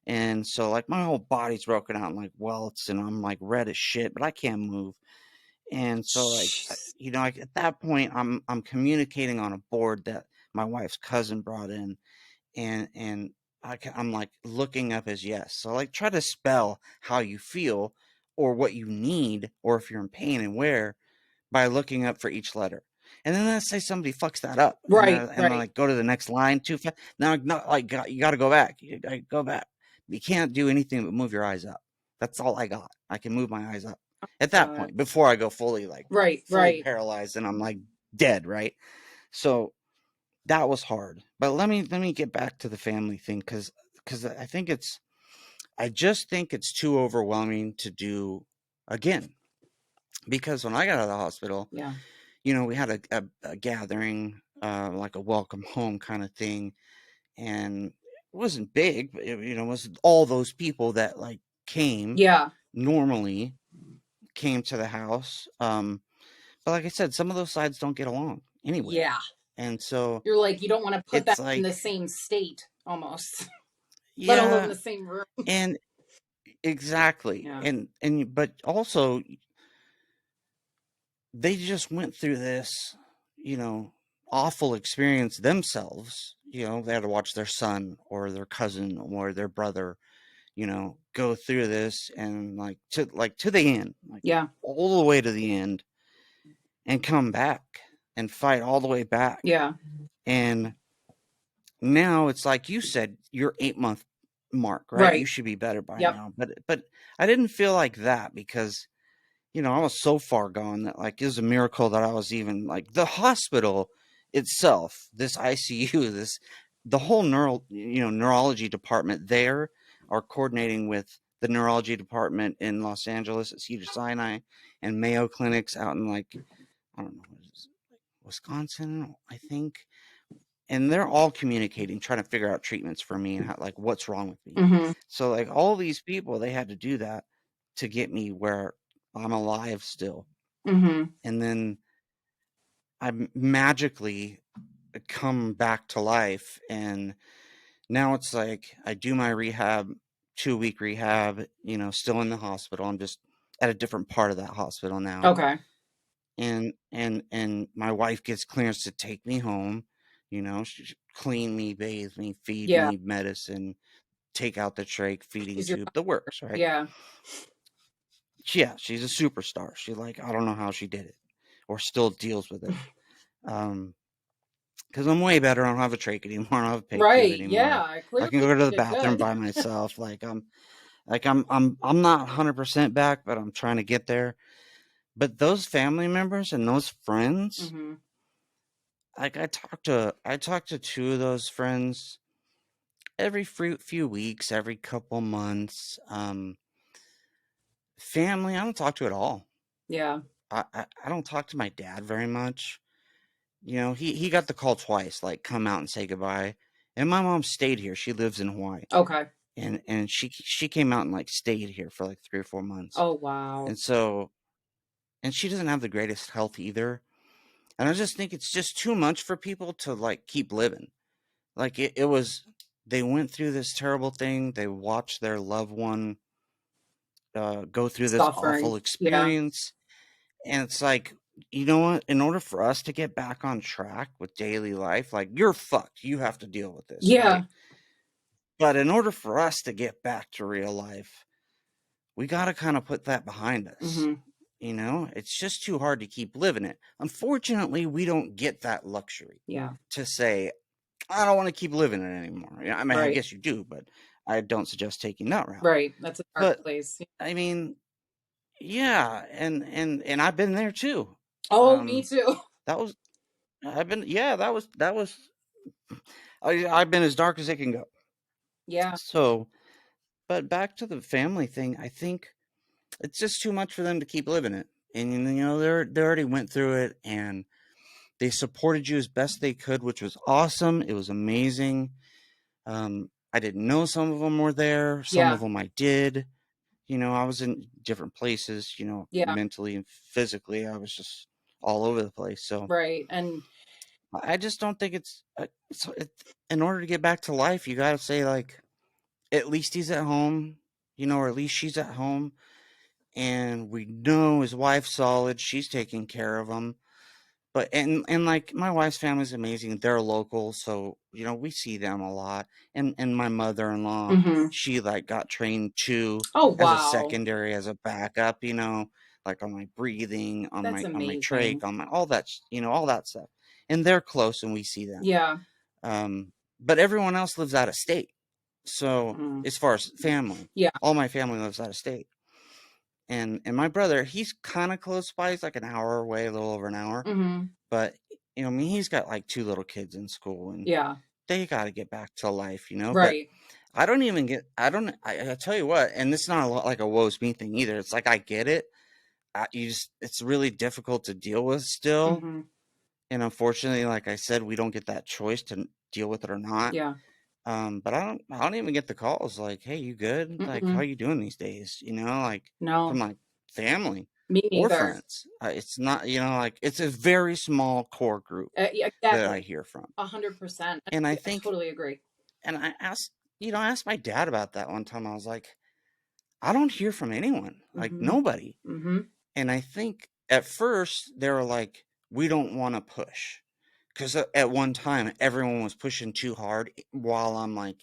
And so like my whole body's broken out in like welts, and I'm like red as shit, but I can't move. And so like jeez. like at that point I'm communicating on a board that my wife's cousin brought in, and I'm like looking up as yes. So like try to spell how you feel or what you need, or if you're in pain and where, by looking up for each letter. And then let's say somebody fucks that up, Right, and then right. like go to the next line too fast. Now, not like you got to go back. You gotta go back. You can't do anything but move your eyes up. That's all I got. I can move my eyes up at that God. point before I go Right, fully right. paralyzed and I'm like dead, right? So that was hard. But let me get back to the family thing, because I just think it's too overwhelming to do again. Because when I got out of the hospital, Yeah. we had a gathering, like a welcome home kind of thing, and it wasn't big, but it was all those people that like came Yeah. normally came to the house. But like I said, some of those sides don't get along anyway, Yeah. and so You're like, you don't want to put them it's in the like, same state almost, let alone yeah, the same room. and exactly, Yeah. and but also they just went through this, you know, awful experience themselves. They had to watch their son or their cousin or their brother, go through this, and like to the end, like Yeah. all the way to the end, and come back and fight all the way back. Yeah. And now it's like you said, your 8-month mark, right? You Right. should be better by Yep. now. But I didn't feel like that, because I was so far gone that like it was a miracle that I was even like the hospital itself, this ICU, the whole neurology department there are coordinating with the neurology department in Los Angeles at Cedar Sinai and Mayo clinics out in like, I don't know, Wisconsin, I think. And they're all communicating, trying to figure out treatments for me and how, like what's wrong with me. Mm-hmm. So like all these people, they had to do that to get me where I'm alive still. Mm-hmm. And then I magically come back to life, and now it's like I do my rehab, 2-week rehab, still in the hospital. I'm just at a different part of that hospital now. Okay. And my wife gets clearance to take me home. She clean me, bathe me, feed Yeah. me medicine, take out the trach feeding She's your, tube, the works, right? yeah. Yeah, she's a superstar. She, like, I don't know how she did it or still deals with it. Um, because I'm way better. I don't have a trach anymore. I don't have a PIC tube Right. anymore. Yeah. I Clearly can go to the did bathroom good. by myself. I'm not 100% back, but I'm trying to get there. But those family members and those friends, Mm-hmm. like I talked to two of those friends every few weeks, every couple months. Family, I don't talk to at all. Yeah. I don't talk to my dad very much. He got the call twice, like come out and say goodbye. And my mom stayed here. She lives in Hawaii, Okay. and she came out and like stayed here for like 3 or 4 months. Oh, wow. And so, and she doesn't have the greatest health either. And I just think it's just too much for people to like keep living. Like it was, they went through this terrible thing. They watched their loved one go through this Suffering. awful Yeah. experience. And it's like, you know what? In order for us to get back on track with daily life, like you're fucked. You have to deal with this, right? Yeah. But in order for us to get back to real life, we got to kind of put that behind us. Mm-hmm. It's just too hard to keep living it. Unfortunately, we don't get that luxury Yeah. to say, I don't want to keep living it anymore. I mean, I Right. guess you do, but I don't suggest taking that route. Right. That's a dark But place. I mean, yeah, and I've been there too. Oh, me Um, too. that was I've been yeah, that was I've been as dark as it can go. Yeah. So, but back to the family thing, I think it's just too much for them to keep living it. And they already went through it, and They supported you as best they could, which was awesome. It was amazing. I didn't know some of them were there. Some of Yeah. them I did. I was in different places, Yeah. mentally and physically. I was just all over the place. So Right. And I just don't think in order to get back to life, you got to say, like, at least he's at home, or at least she's at home. And we know his wife's solid. She's taking care of him. But and like my wife's family's amazing. They're local, so we see them a lot. And my mother-in-law, hmm she like got trained too oh as a wow. secondary, as a backup, like on my breathing, on That's my trach, amazing. on my all that, all that stuff. And they're close and we see them. Yeah. But everyone else lives out of state. So Mm. as far as family, Yeah. all my family lives out of state. And my brother, he's kind of close by. He's like an hour away, a little over an hour. hmm But I mean, he's got like two little kids in school, and Yeah. they got to get back to life, But Right. I don't even get. I tell you what, and this is not like a woe's me thing either. It's like I get it. It's really difficult to deal with still, hmm and unfortunately, like I said, we don't get that choice to deal with it or not. Yeah. But I don't even get the calls like, "Hey, you good? Like, how Mm-mm. you doing these days?" Like from No, like family me or neither. friends. It's not, like it's a very small core group Yeah, that I exactly. hear from. 100%. And I I think, totally agree. and I asked my dad about that one time. I was like, I don't hear from anyone, like hmm nobody. hmm And I think at first they were like, we don't want to push. Because at one time everyone was pushing too hard while I'm like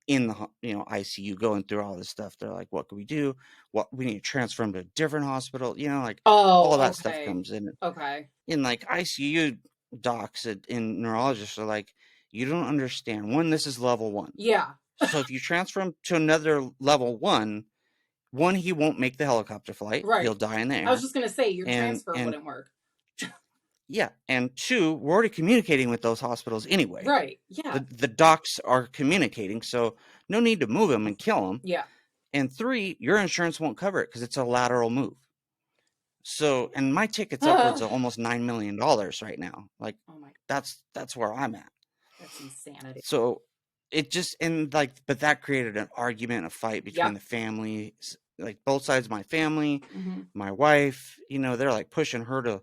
in the ICU going through all this stuff. They're like, what can we do? What we need to transfer him to a different hospital. Like all Oh, that stuff okay. comes in. Okay. In like ICU docs and neurologists are like, you don't understand. One, this is level one. Yeah. So if you transfer him to another level one, he won't make the helicopter flight. He'll Right. die in the I was air. just gonna say your And transfer and wouldn't work. yeah, and two, we're already communicating with those hospitals anyway. Right. Yeah. The docs are communicating, so no need to move him and kill him. Yeah. And three, your insurance won't cover it because it's a lateral move. So, and my ticket's upwards oh of almost $9 million right now. Like, my, that's where I'm at. that's insanity. So it just, and like, but that created an argument, a fight between Yep. the families, like both sides of my family, hmm my wife. They're like pushing her to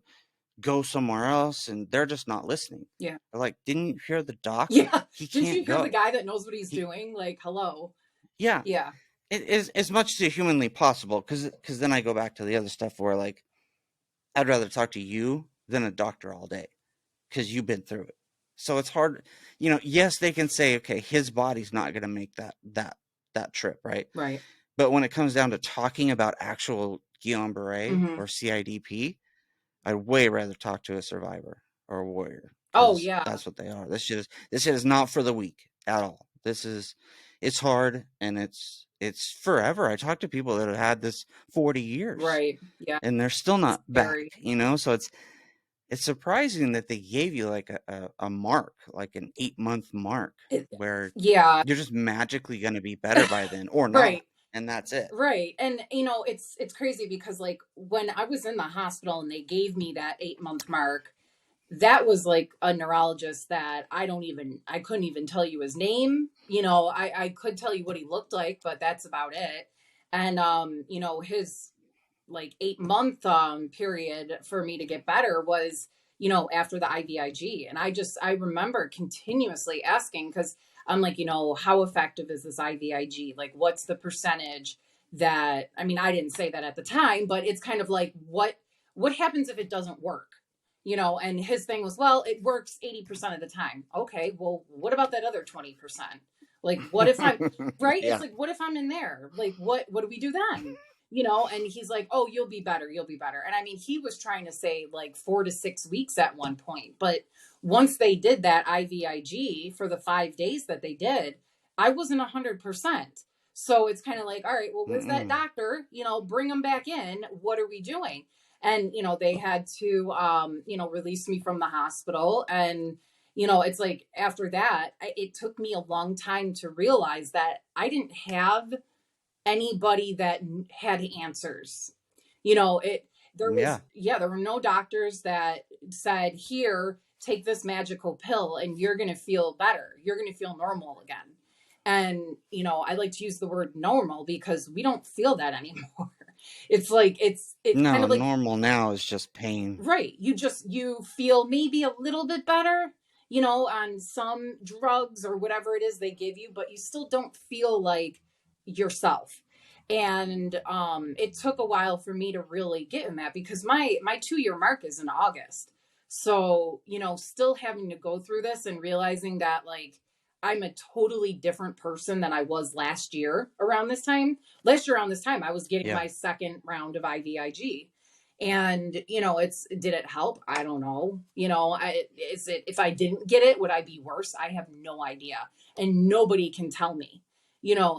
go somewhere else, and they're just not listening. Yeah. They're like, didn't you hear the doc? Yeah. He Didn't you can't hear the go. guy that knows what he's He, doing? Like, hello. yeah, Yeah. it is as much as humanly possible. Because then I go back to the other stuff where like I'd rather talk to you than a doctor all day because you've been through it. So it's hard. Yes, they can say, okay, his body's not going to make that trip, right? Right. But when it comes down to talking about actual Guillain-Barré hmm or CIDP, I'd way rather talk to a survivor or a warrior Oh because yeah. that's what they are. This shit is not for the weak at all. It's hard and it's forever. I talk to people that have had this 40 years Right. Yeah. and they're still It's not back, scary. So it's surprising that they gave you like a mark, like an 8-month mark It, where yeah. you're just magically going to be better by then or not. right. And that's it. Right. And it's crazy because like when I was in the hospital and they gave me that 8-month mark, that was like a neurologist that I couldn't even tell you his name. I could tell you what he looked like, but that's about it. And his like 8-month period for me to get better was after the IVIG. And I remember continuously asking because I'm like, how effective is this IVIG? Like, what's the percentage that, I mean, I didn't say that at the time, but it's kind of like, what happens if it doesn't work? And his thing was, well, it works 80% of the time. Okay, well, what about that other 20%? Like, what if I'm right? It's Yeah. like, what if I'm in there? Like, what do we do then? And he's like, oh, you'll be better. You'll be better. And I mean, he was trying to say like 4 to 6 weeks at one point. But once they did that IVIG for the 5 days that they did, I wasn't 100%. So it's kind of like, all right, well, where's that Mm-mm. doctor? Bring him back in. What are we doing? And, they had to, release me from the hospital. And, it's like after that, it took me a long time to realize that I didn't have anybody that had answers. There was, Yeah. there were no doctors that said, here, take this magical pill and you're going to feel better. You're going to feel normal again. And, I like to use the word normal because we don't feel that anymore. It's like, it's kind No, of like, normal now is just pain. right. You feel maybe a little bit better, on some drugs or whatever it is they give you, but you still don't feel like yourself. And it took a while for me to really get in that because my 2-year mark is in August. So, still having to go through this and realizing that like I'm a totally different person than I was last year around this time. Last year around this time, I was getting Yeah. my second round of IVIG. And did it help? I don't know. If I didn't get it, would I be worse? I have no idea, and nobody can tell me.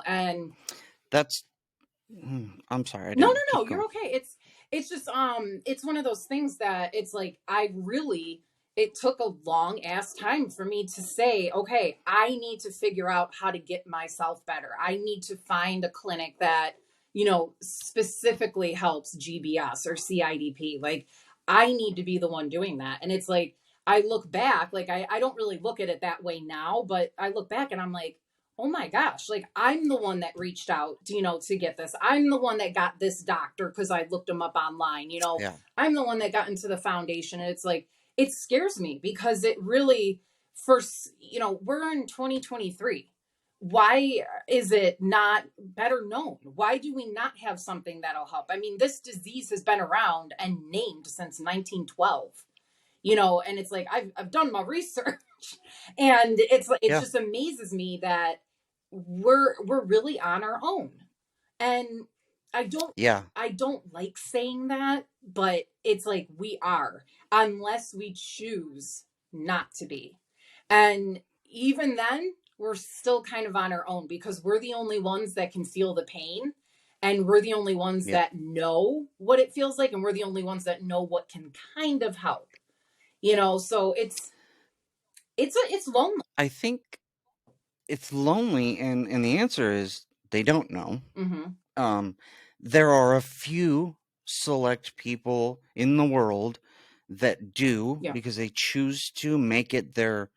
And That's I'm sorry, I no, didn't no, keep no, you're going. okay. It's just it's one of those things that it's like it took a long ass time for me to say, okay, I need to figure out how to get myself better. I need to find a clinic that, specifically helps GBS or CIDP. Like I need to be the one doing that. And it's like I look back, like I don't really look at it that way now, but I look back and I'm like, oh my gosh, like I'm the one that reached out, to get this. I'm the one that got this doctor because I looked him up online. Yeah. I'm the one that got into the foundation. And it's like, it scares me because it really, first, we're in 2023. Why is it not better known? Why do we not have something that'll help? I mean, this disease has been around and named since 1912, and it's like, I've done my research and it Yeah. just amazes me that we're really on our own. And I don't Yeah. I don't like saying that, but it's like we are, unless we choose not to be. And even then, we're still kind of on our own because we're the only ones that can feel the pain and we're the only ones Yeah. that know what it feels like and we're the only ones that know what can kind of help. So it's lonely. I think it's lonely, and the answer is they don't know. Mhm. Um, there are a few select people in the world that do Yeah. because they choose to make it their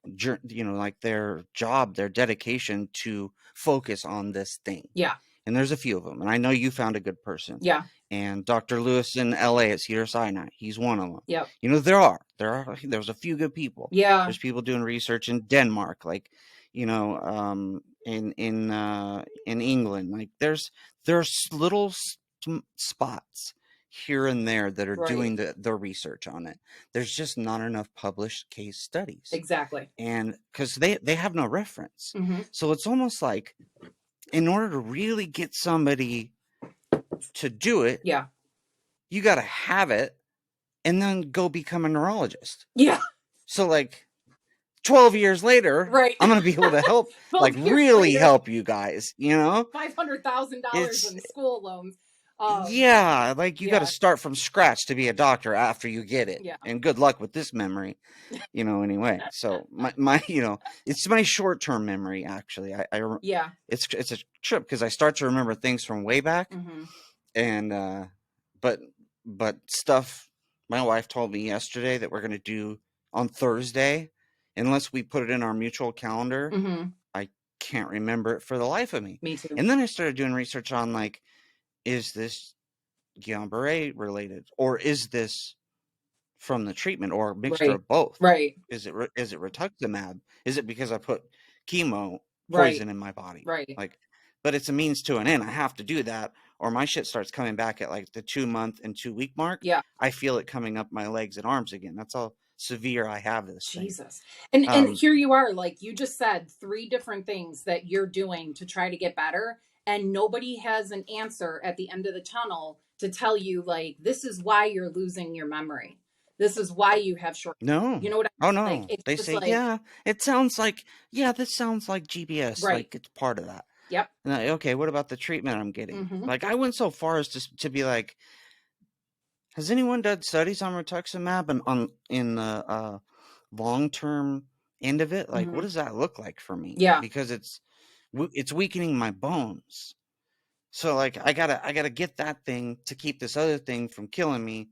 like their job, their dedication to focus on this thing. Yeah. And there's a few of them. And I know you found a good person. Yeah. And Dr. Lewis in LA at Cedar Sinai, he's one of them. Yep. There's a few good people. Yeah. There's people doing research in Denmark, like, in England. Like there's little spots here and there that are Right. doing the research on it. There's just not enough published case studies. Exactly. And because they have no reference. Mhm. So it's almost like in order to really get somebody to do it, Yeah. you got to have it and then go become a neurologist. Yeah. So like 12 years later, Right. I'm going to be able to help, 12 like years really later, help you guys, $500,000 It's, in school loans. yeah, like you got to Yeah. start from scratch to be a doctor after you get it. Yeah. And good luck with this memory, anyway. So my it's my short-term memory, actually. Yeah. It's a trip because I start to remember things from way back. Mhm. And but stuff my wife told me yesterday that we're going to do on Thursday, unless we put it in our mutual calendar, Mhm. I can't remember it for the life of me. Me too. And then I started doing research on, like, is this Guillain-Barré related, or is this from the treatment, or a mixture Right. of both? Right. Is it rituximab? Is it because I put chemo Right. poison in my body? Right. Like, but it's a means to an end. I have to do that, or my shit starts coming back at like the 2-month and 2-week mark. Yeah. I feel it coming up my legs and arms again. That's how severe I have this thing. Jesus. And here you are, like you just said, 3 different things that you're doing to try to get better, and nobody has an answer at the end of the tunnel to tell you like this is why you're losing your memory. This is why you have short. No. You know what I Oh mean? Like no. it's They just say, like this sounds like GBS. right. Like it's part of that. Yep. And okay, what about the treatment I'm getting? Mhm. Like I went so far as to be like, has anyone done studies on rituximab and in the long-term end of it? Like, what Mhm. does that look like for me? Yeah. Because it's weakening my bones. So like I gotta get that thing to keep this other thing from killing me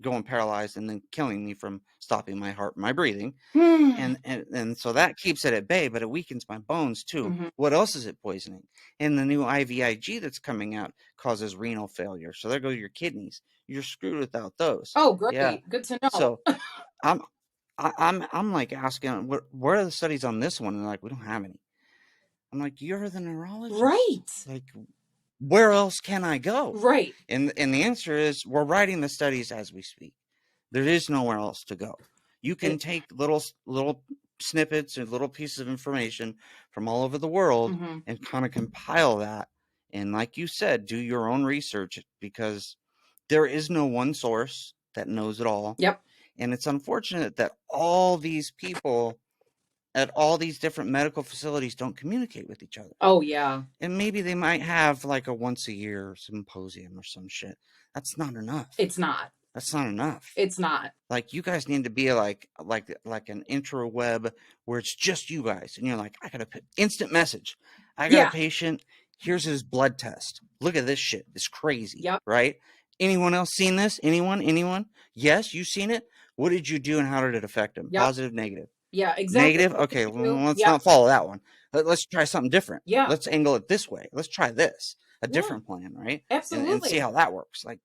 going paralyzed and then killing me from stopping my heart, my breathing. Hmm. And so that keeps it at bay, but it weakens my bones too. Mm-hmm. What else is it poisoning? And the new IVIG that's coming out causes renal failure. So there go your kidneys. You're screwed without those. Oh, Yeah. great. Good to know. So I'm I'm like asking, where are the studies on this one? And they're like, we don't have any. I'm like, you're the neurologist. Right. Like, where else can I go? Right. And the answer is, we're writing the studies as we speak. There is nowhere else to go. You can It. take little snippets and little pieces of information from all over the world Mm-hmm. and kind of compile that. And like you said, do your own research, because there is no one source that knows it all. Yep. And it's unfortunate that all these people at all these different medical facilities don't communicate with each other. Oh, yeah. And maybe they might have like a once a year symposium or some shit. That's not enough. It's not. That's not enough. It's not. Like, you guys need to be like an intraweb where it's just you guys, and you're like, I got a instant message. I got Yeah. a patient. Here's his blood test. Look at this shit. It's crazy. Yep. Right? Anyone else seen this? Anyone? Yes, you seen it? What did you do and how did it affect him? Yep. Positive, negative? Yeah, exactly. Negative? Okay, well, let's Yep. not follow that one. Let's try something different. Yeah. Let's angle it this way. Let's try this. A Yeah. different plan, right? Absolutely. And see how that works. Like,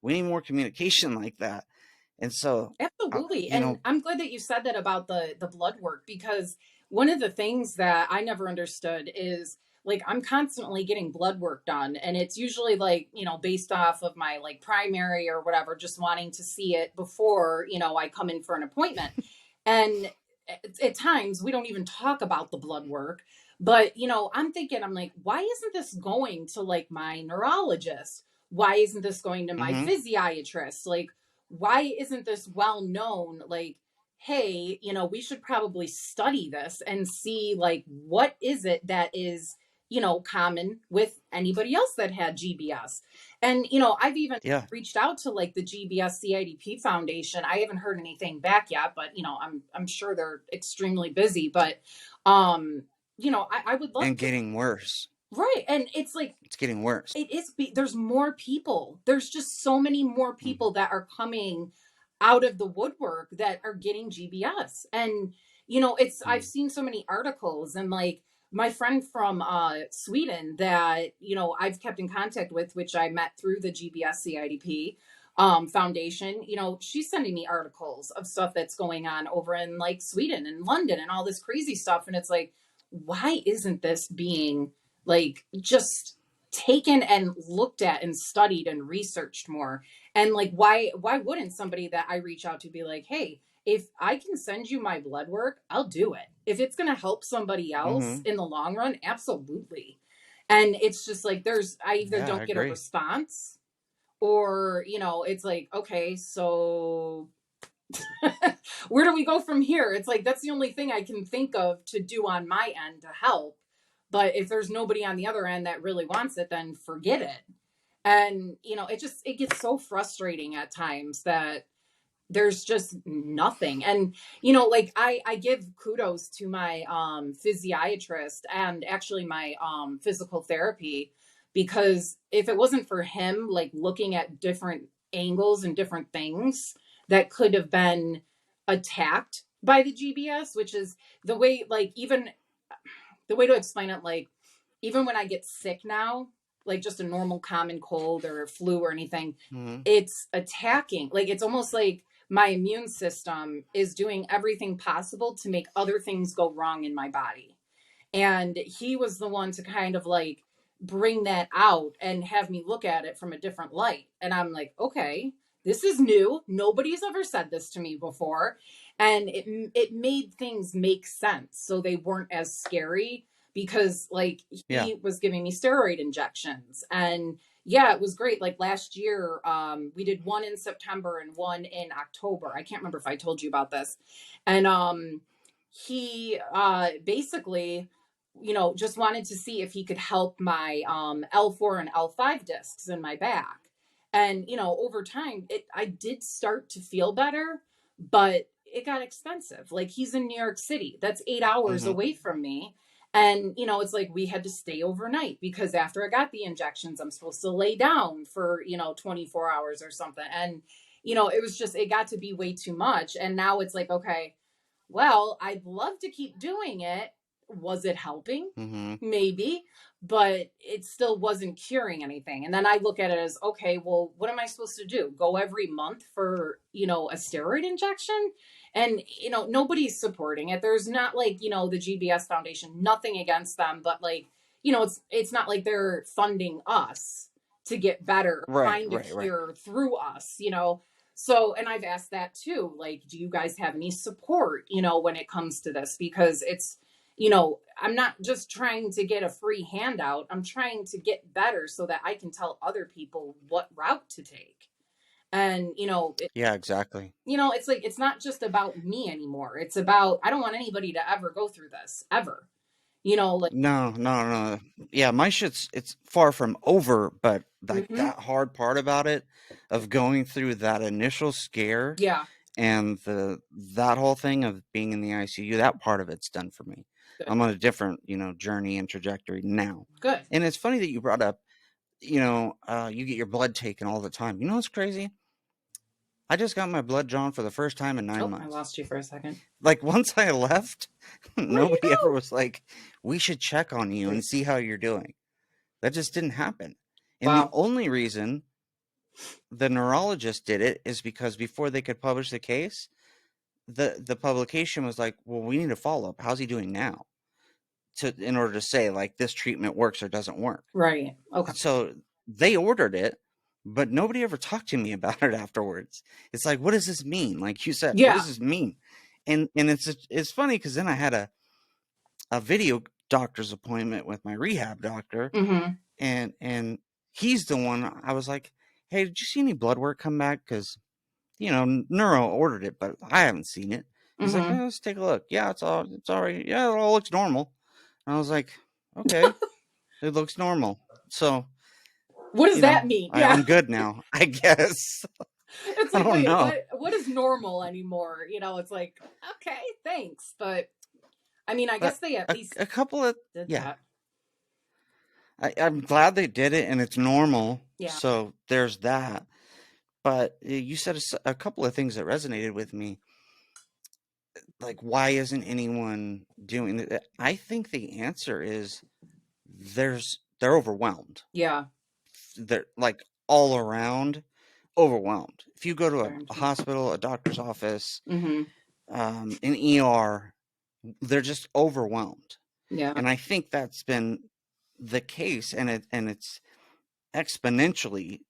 we need more communication like that. And so, Absolutely. you know, And I'm glad that you said that about the blood work, because one of the things that I never understood is, like, I'm constantly getting blood work done, and it's usually like, based off of my like primary or whatever, just wanting to see it before, I come in for an appointment. And at times we don't even talk about the blood work, but I'm thinking, I'm like, why isn't this going to like my neurologist? Why isn't this going to my mhm. physiatrist? Like, why isn't this well known? Like, hey, we should probably study this and see, like, what is it that is, common with anybody else that had GBS. And, I've even Yeah. reached out to like the GBS CIDP Foundation. I haven't heard anything back yet, but, I'm sure they're extremely busy, but, I would love And to. getting worse. Right. And it's like, It's getting worse. it is, there's more people. There's just so many more people that are coming out of the woodwork that are getting GBS. And, I've seen so many articles, and like my friend from Sweden that, I've kept in contact with, which I met through the GBS CIDP foundation, she's sending me articles of stuff that's going on over in like Sweden and London and all this crazy stuff. And it's like, why isn't this being like just taken and looked at and studied and researched more? And like, why wouldn't somebody that I reach out to be like, hey, if I can send you my blood work, I'll do it. If it's going to help somebody else Mhm. in the long run, absolutely. And it's just like, I either Yeah, I don't get a agree. response, or it's like, okay, so where do we go from here? It's like, that's the only thing I can think of to do on my end to help. But if there's nobody on the other end that really wants it, then forget it. And it gets so frustrating at times that there's just nothing. And like, I give kudos to my physiatrist and actually my physical therapy, because if it wasn't for him like looking at different angles and different things that could have been attacked by the GBS, which is the way, like, even the way to explain it, like, even when I get sick now, like just a normal common cold or flu or anything, Mhm. it's attacking. Like, it's almost like my immune system is doing everything possible to make other things go wrong in my body. And he was the one to kind of like bring that out and have me look at it from a different light. And I'm like, okay, this is new. Nobody's ever said this to me before. And it made things make sense. So they weren't as scary, because like Yeah. he was giving me steroid injections. And yeah, it was great. Like last year, we did one in September and one in October. I can't remember if I told you about this. And he basically, just wanted to see if he could help my L4 and L5 discs in my back. And, over time, I did start to feel better, but it got expensive. Like, he's in New York City. That's 8 hours Mhm. away from me. And, it's like we had to stay overnight, because after I got the injections, I'm supposed to lay down for, 24 hours or something. And it was just, it got to be way too much. And now it's like, okay, well, I'd love to keep doing it. Was it helping? Mm-hmm. Maybe, but it still wasn't curing anything. And then I look at it as, okay, well, what am I supposed to do? Go every month for, a steroid injection? And, nobody's supporting it. There's not like, the GBS Foundation, nothing against them, but like, it's not like they're funding us to get better, Right, trying to right, right. cure through us. So, and I've asked that too. Like, do you guys have any support, when it comes to this? Because I'm not just trying to get a free handout. I'm trying to get better so that I can tell other people what route to take. And, Yeah, exactly. it's like, it's not just about me anymore. It's about, I don't want anybody to ever go through this ever, like, No, no, no. Yeah, my shit's it's far from over, but like hmm that hard part about it of going through that initial scare yeah, and that whole thing of being in the ICU, that part of it's done for me. good, I'm on a different, journey and trajectory now. good. And it's funny that you brought up, you get your blood taken all the time. You know what's crazy? I just got my blood drawn for the first time in nine Oh, I months. lost you for a second. Like once I left, Where'd you nobody ever go? was like, we should check on you and see how you're doing. That just didn't happen. And the Wow. only reason the neurologist did it is because before they could publish the case, the publication was like, well, we need a follow up. How's he doing now? In order to say like this treatment works or doesn't work. Right. Okay. So they ordered it, but nobody ever talked to me about it afterwards. It's like, what does this mean? Like you said, what Yeah. does this mean? And it's funny because then I had a video doctor's appointment with my rehab doctor, hmm and he's the one I was like, hey, did you see any blood work come back? Because neuro ordered it, but I haven't seen it. He's like, oh, hmm let's take a look. Yeah, it's all right. Yeah, it all looks normal. And I was like, okay, it looks normal. So, What does that mean? Yeah. I'm good now, I guess. It's I like, don't wait, know. what is normal anymore? It's like, okay, thanks. But I mean, I But guess they at least a couple of, did yeah, that. I'm glad they did it and it's normal. Yeah. So there's that. But you said a couple of things that resonated with me. Like, why isn't anyone doing it? I think the answer is they're overwhelmed. Yeah. They're like all around overwhelmed. If you go to Sorry, I'm a trying. hospital, a doctor's office, Mm-hmm. an ER, they're just overwhelmed. Yeah. And I think that's been the case, and it's exponentially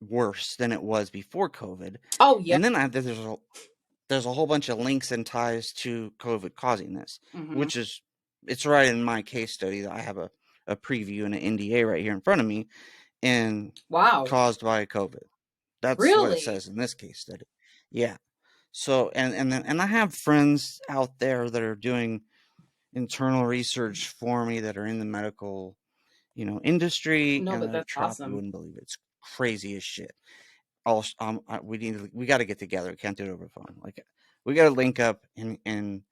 worse than it was before COVID. Oh yeah. And then there's a whole bunch of links and ties to COVID causing this, Mm-hmm. which is it's right in my case study that I have a preview and an NDA right here in front of me, and Wow. caused by COVID. That's what it Really? says in this case study. Yeah. So and I have friends out there that are doing internal research for me that are in the medical, industry, No, and but they're that's trapped. You awesome. wouldn't believe it. It's crazy as shit. We got to get together. We can't do it over the phone. Like we got to link up and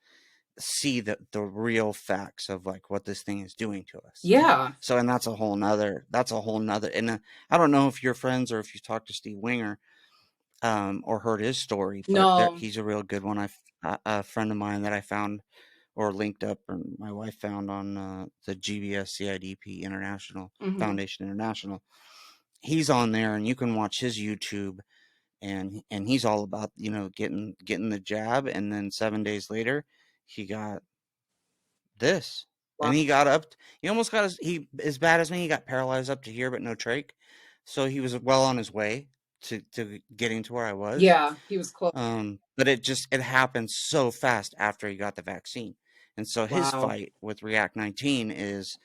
see the real facts of like what this thing is doing to us. Yeah. So, and that's a whole nother, and I don't know if you're friends or if you talked to Steve Winger, or heard his story, but No. he's a real good one. A friend of mine that I found or linked up, or my wife found on the GBS CIDP International Mm-hmm. Foundation International. He's on there, and you can watch his YouTube, and he's all about getting the jab, and then 7 days later, he got this. Wow. And he almost got he as bad as me, he got paralyzed up to here, but no trach. So he was well on his way to getting to where I was. Yeah. He was close. But it happened so fast after he got the vaccine. And so his Wow. fight with React 19 is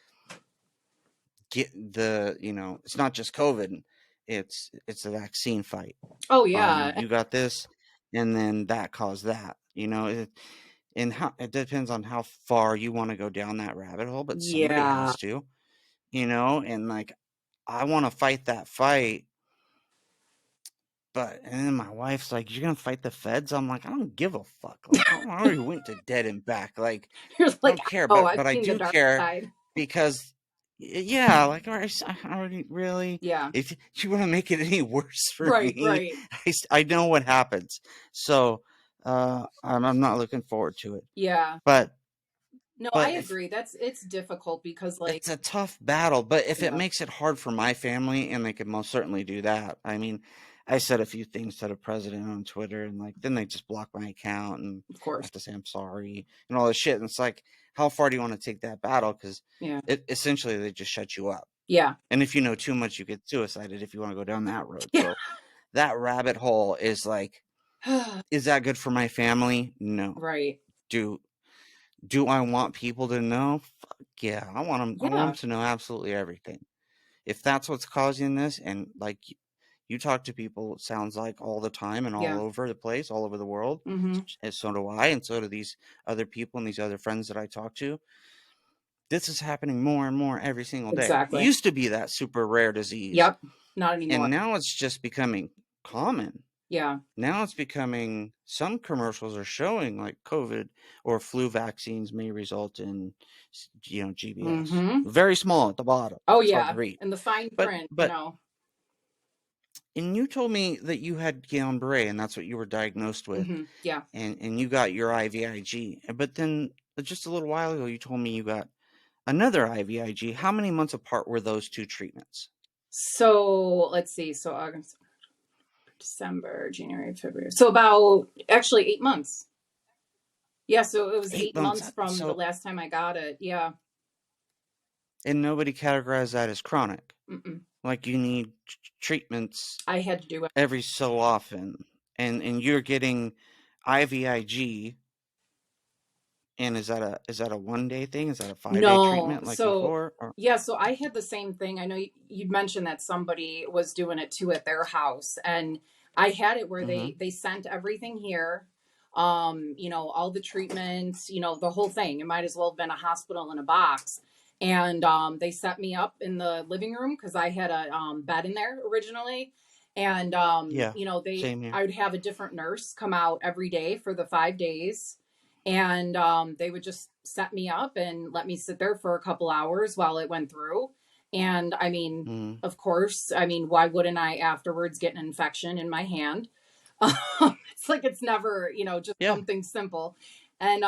get it's not just COVID, it's a vaccine fight. Oh yeah. You got this, and then that caused that. And how it depends on how far you want to go down that rabbit hole, but somebody Yeah. has to, and like I want to fight that fight, but and then my wife's like, "You're gonna fight the feds?" I'm like, "I don't give a fuck. Like I already went to dead and back. Like You're I like, don't care, oh, but I've I seen the do dark care side. because Yeah, like, I already really. Yeah. If you want to make it any worse for Right, me, right. I know what happens. So I'm not looking forward to it. Yeah. But No, I but if agree. It's difficult because like it's a tough battle, but if it yeah, makes it hard for my family, and they could most certainly do that. I mean, I said a few things to the president on Twitter, and like then they just block my account, and of I course. have to say I'm sorry and all this shit. And it's like, how far do you want to take that battle? Because Yeah. it essentially they just shut you up. Yeah. And if you know too much, you get suicided if you want to go down that road. Yeah. So that rabbit hole is like, is that good for my family? No. Right. Do do I want people to know? Fuck yeah, I want them. I want them Yeah. to know absolutely everything. If that's what's causing this, and like you talk to people, it sounds like all the time and all Yeah. over the place, all over the world, Mhm. and so do I, and so do these other people and these other friends that I talk to. This is happening more and more every single day. It Exactly. used to be that super rare disease, Yep. Not anymore. and now it's just becoming common. Yeah. Now it's becoming, some commercials are showing like COVID or flu vaccines may result in, GBS. Mhm. Very small at the bottom. Oh It's hard to yeah. read. And the fine But print, you but know. and you told me that you had Guillain-Barré and that's what you were diagnosed with, Mhm. Yeah. and you got your IVIG. But then just a little while ago you told me you got another IVIG. How many months apart were those two treatments? So, let's see. So August, December, January, February. So about actually 8 months. Yeah, so it was 8 8 months. months from the So, last time I got it. Yeah. and nobody categorized that as chronic. Mm-mm. Like you need treatments I had to do it. every so often, and you're getting IVIG. And is that a 1 day thing? Is that a 5 day No. treatment like So, before? Or yeah, so I had the same thing. I know you'd mentioned that somebody was doing it too at their house, and I had it where mm-hmm. they sent everything here. All the treatments, the whole thing. It might as well have been a hospital in a box. And they set me up in the living room because I had a bed in there originally. And Yeah, same here. I would have a different nurse come out every day for the 5 days, and they would just set me up and let me sit there for a couple hours while it went through. And I mean, Mm. of course, I mean, why wouldn't I afterwards get an infection in my hand? It's like it's never, just Yeah. something simple. And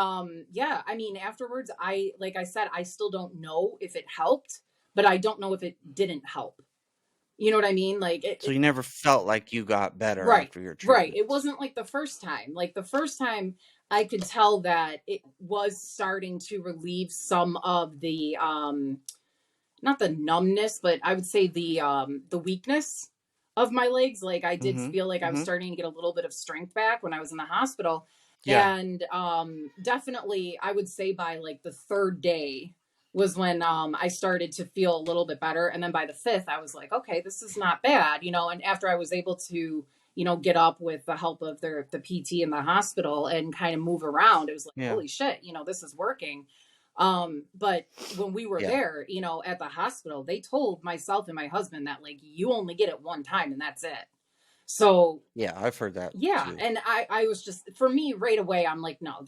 yeah, I mean, afterwards, like I said, I still don't know if it helped, but I don't know if it didn't help. You know what I mean? Like So you never felt like you got better right, after your right. It treatments. wasn't like the first time. Like the first time, I could tell that it was starting to relieve some of the not the numbness, but I would say the weakness of my legs. Like I did Mm-hmm. feel like I was Mm-hmm. starting to get a little bit of strength back when I was in the hospital. Yeah. And definitely I would say by like the third day was when I started to feel a little bit better. And then by the fifth, I was like, okay, this is not bad, and after I was able to, get up with the help of the PT in the hospital and kind of move around, it was like, Yeah. holy shit, this is working. But when we were Yeah. there, at the hospital, they told myself and my husband that like you only get it one time and that's it. So Yeah. I've heard that yeah, too. and I was just, for me right away, I'm like, no,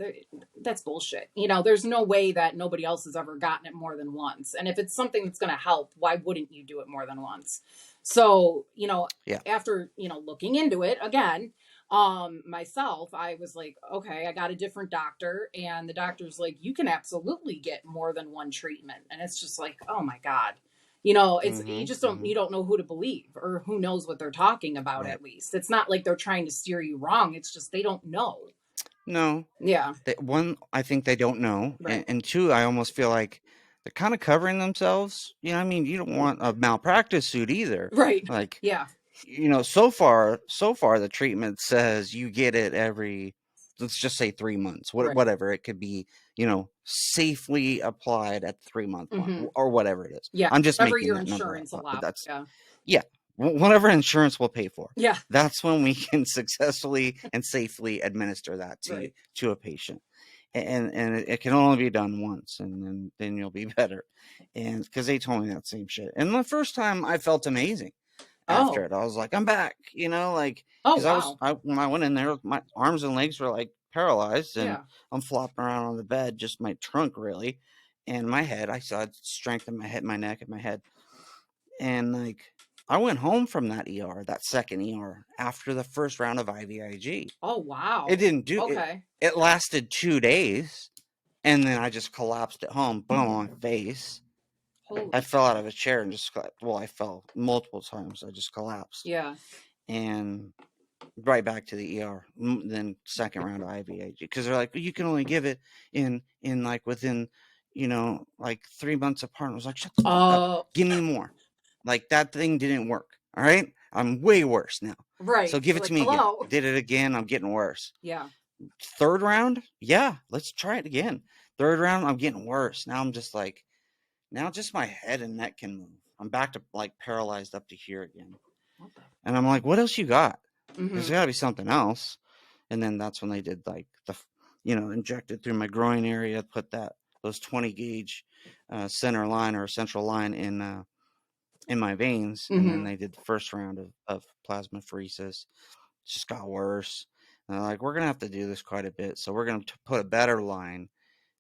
that's bullshit. There's no way that nobody else has ever gotten it more than once. And if it's something that's going to help, why wouldn't you do it more than once? So, Yeah. after, looking into it again, myself, I was like, okay, I got a different doctor, and the doctor's like, you can absolutely get more than one treatment. And it's just like, oh my God. It's you Mm-hmm. just Mm-hmm. don't know who to believe or who knows what they're talking about. Right. At least it's not like they're trying to steer you wrong. It's just they don't know. No. Yeah. One, I think they don't know, and, Right. and two, I almost feel like they're kind of covering themselves. I mean, you don't want a malpractice suit either. Right. Like, Yeah. so far the treatment says you get it every, let's just say 3 months, Right. whatever it could be, safely applied at the 3 month mark, Mm-hmm. or whatever it is. Yeah. I'm just Whatever making your that number insurance up, but allows. that's, Yeah. yeah, whatever insurance will pay for. Yeah. That's when we can successfully and safely administer that Right. to a patient, and it can only be done once, and then you'll be better. And because they told me that same shit, and the first time I felt amazing after Oh. it. I was like, I'm back, like, Oh because wow. when I went in there, my arms and legs were like paralyzed, and Yeah. I'm flopping around on the bed, just my trunk really, and my head. I saw strength in my head, my neck, and my head. And like, I went home from that ER, that second ER, after the first round of IVIG. Oh, It wow. didn't do it. Okay. It lasted 2 days, and then I just collapsed at home, boom, on my face. I Holy. fell out of a chair and just well, I fell multiple times. I just collapsed, Yeah. and right back to the ER. Then second round of IVIG, because they're like, well, you can only give it in like within, like 3 months apart. I was like, shut the fuck up. Oh, Give me more. Like, that thing didn't work. All right, I'm way worse now. So right. give You're it to like, me again. hello. Did it again. I'm getting worse. Yeah. Third round, yeah, let's try it again. Third round, I'm getting worse. Now I'm just like, now just my head and neck can move. I'm back to like paralyzed up to here again. What the? And I'm like, what else you got? There's Mm-hmm. got to be something else. And then that's when they did like injected through my groin area, put those 20 gauge center line or central line in my veins, and then Mm-hmm. they did the first round of plasmapheresis. It just got worse. And they're like, we're gonna have to do this quite a bit, so we're gonna put a better line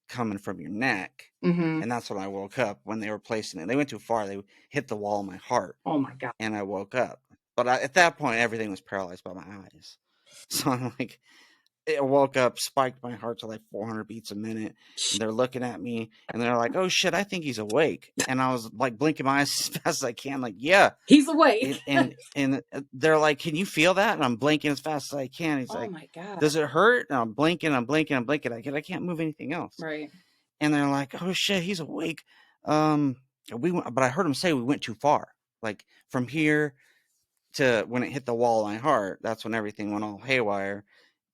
coming from your neck. Mm-hmm. And that's when I woke up when they were placing it. They went too far. They hit the wall of my heart, Oh my God. and I woke up. But at that point, everything was paralyzed by my eyes. So I'm like, I woke up, spiked my heart to like 400 beats a minute, and they're looking at me, and they're like, "Oh shit, I think he's awake." And I was like blinking my eyes as fast as I can, like, "Yeah." He's awake. And they're like, "Can you feel that?" And I'm blinking as fast as I can. He's Oh like, my God. "Does it hurt?" And I'm blinking, I'm blinking, I'm blinking. I can't move anything else. Right. And they're like, "Oh shit, he's awake." Um, but I heard him say we went too far. Like, from here to when it hit the wall of my heart, that's when everything went all haywire.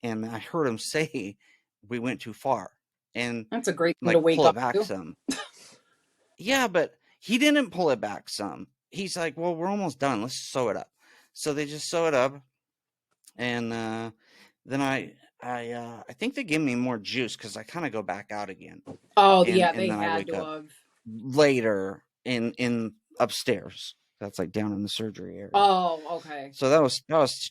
And I heard him say we went too far, and That's a great thing to like wake pull it up back to. some. Yeah, but he didn't pull it back some. He's like, well, we're almost done. Let's sew it up. So they just sew it up, and then I think they give me more juice because I kind of go back out again, Oh, and yeah, and they then I had wake to up have. later in upstairs. That's like down in the surgery area. Oh, okay. So that was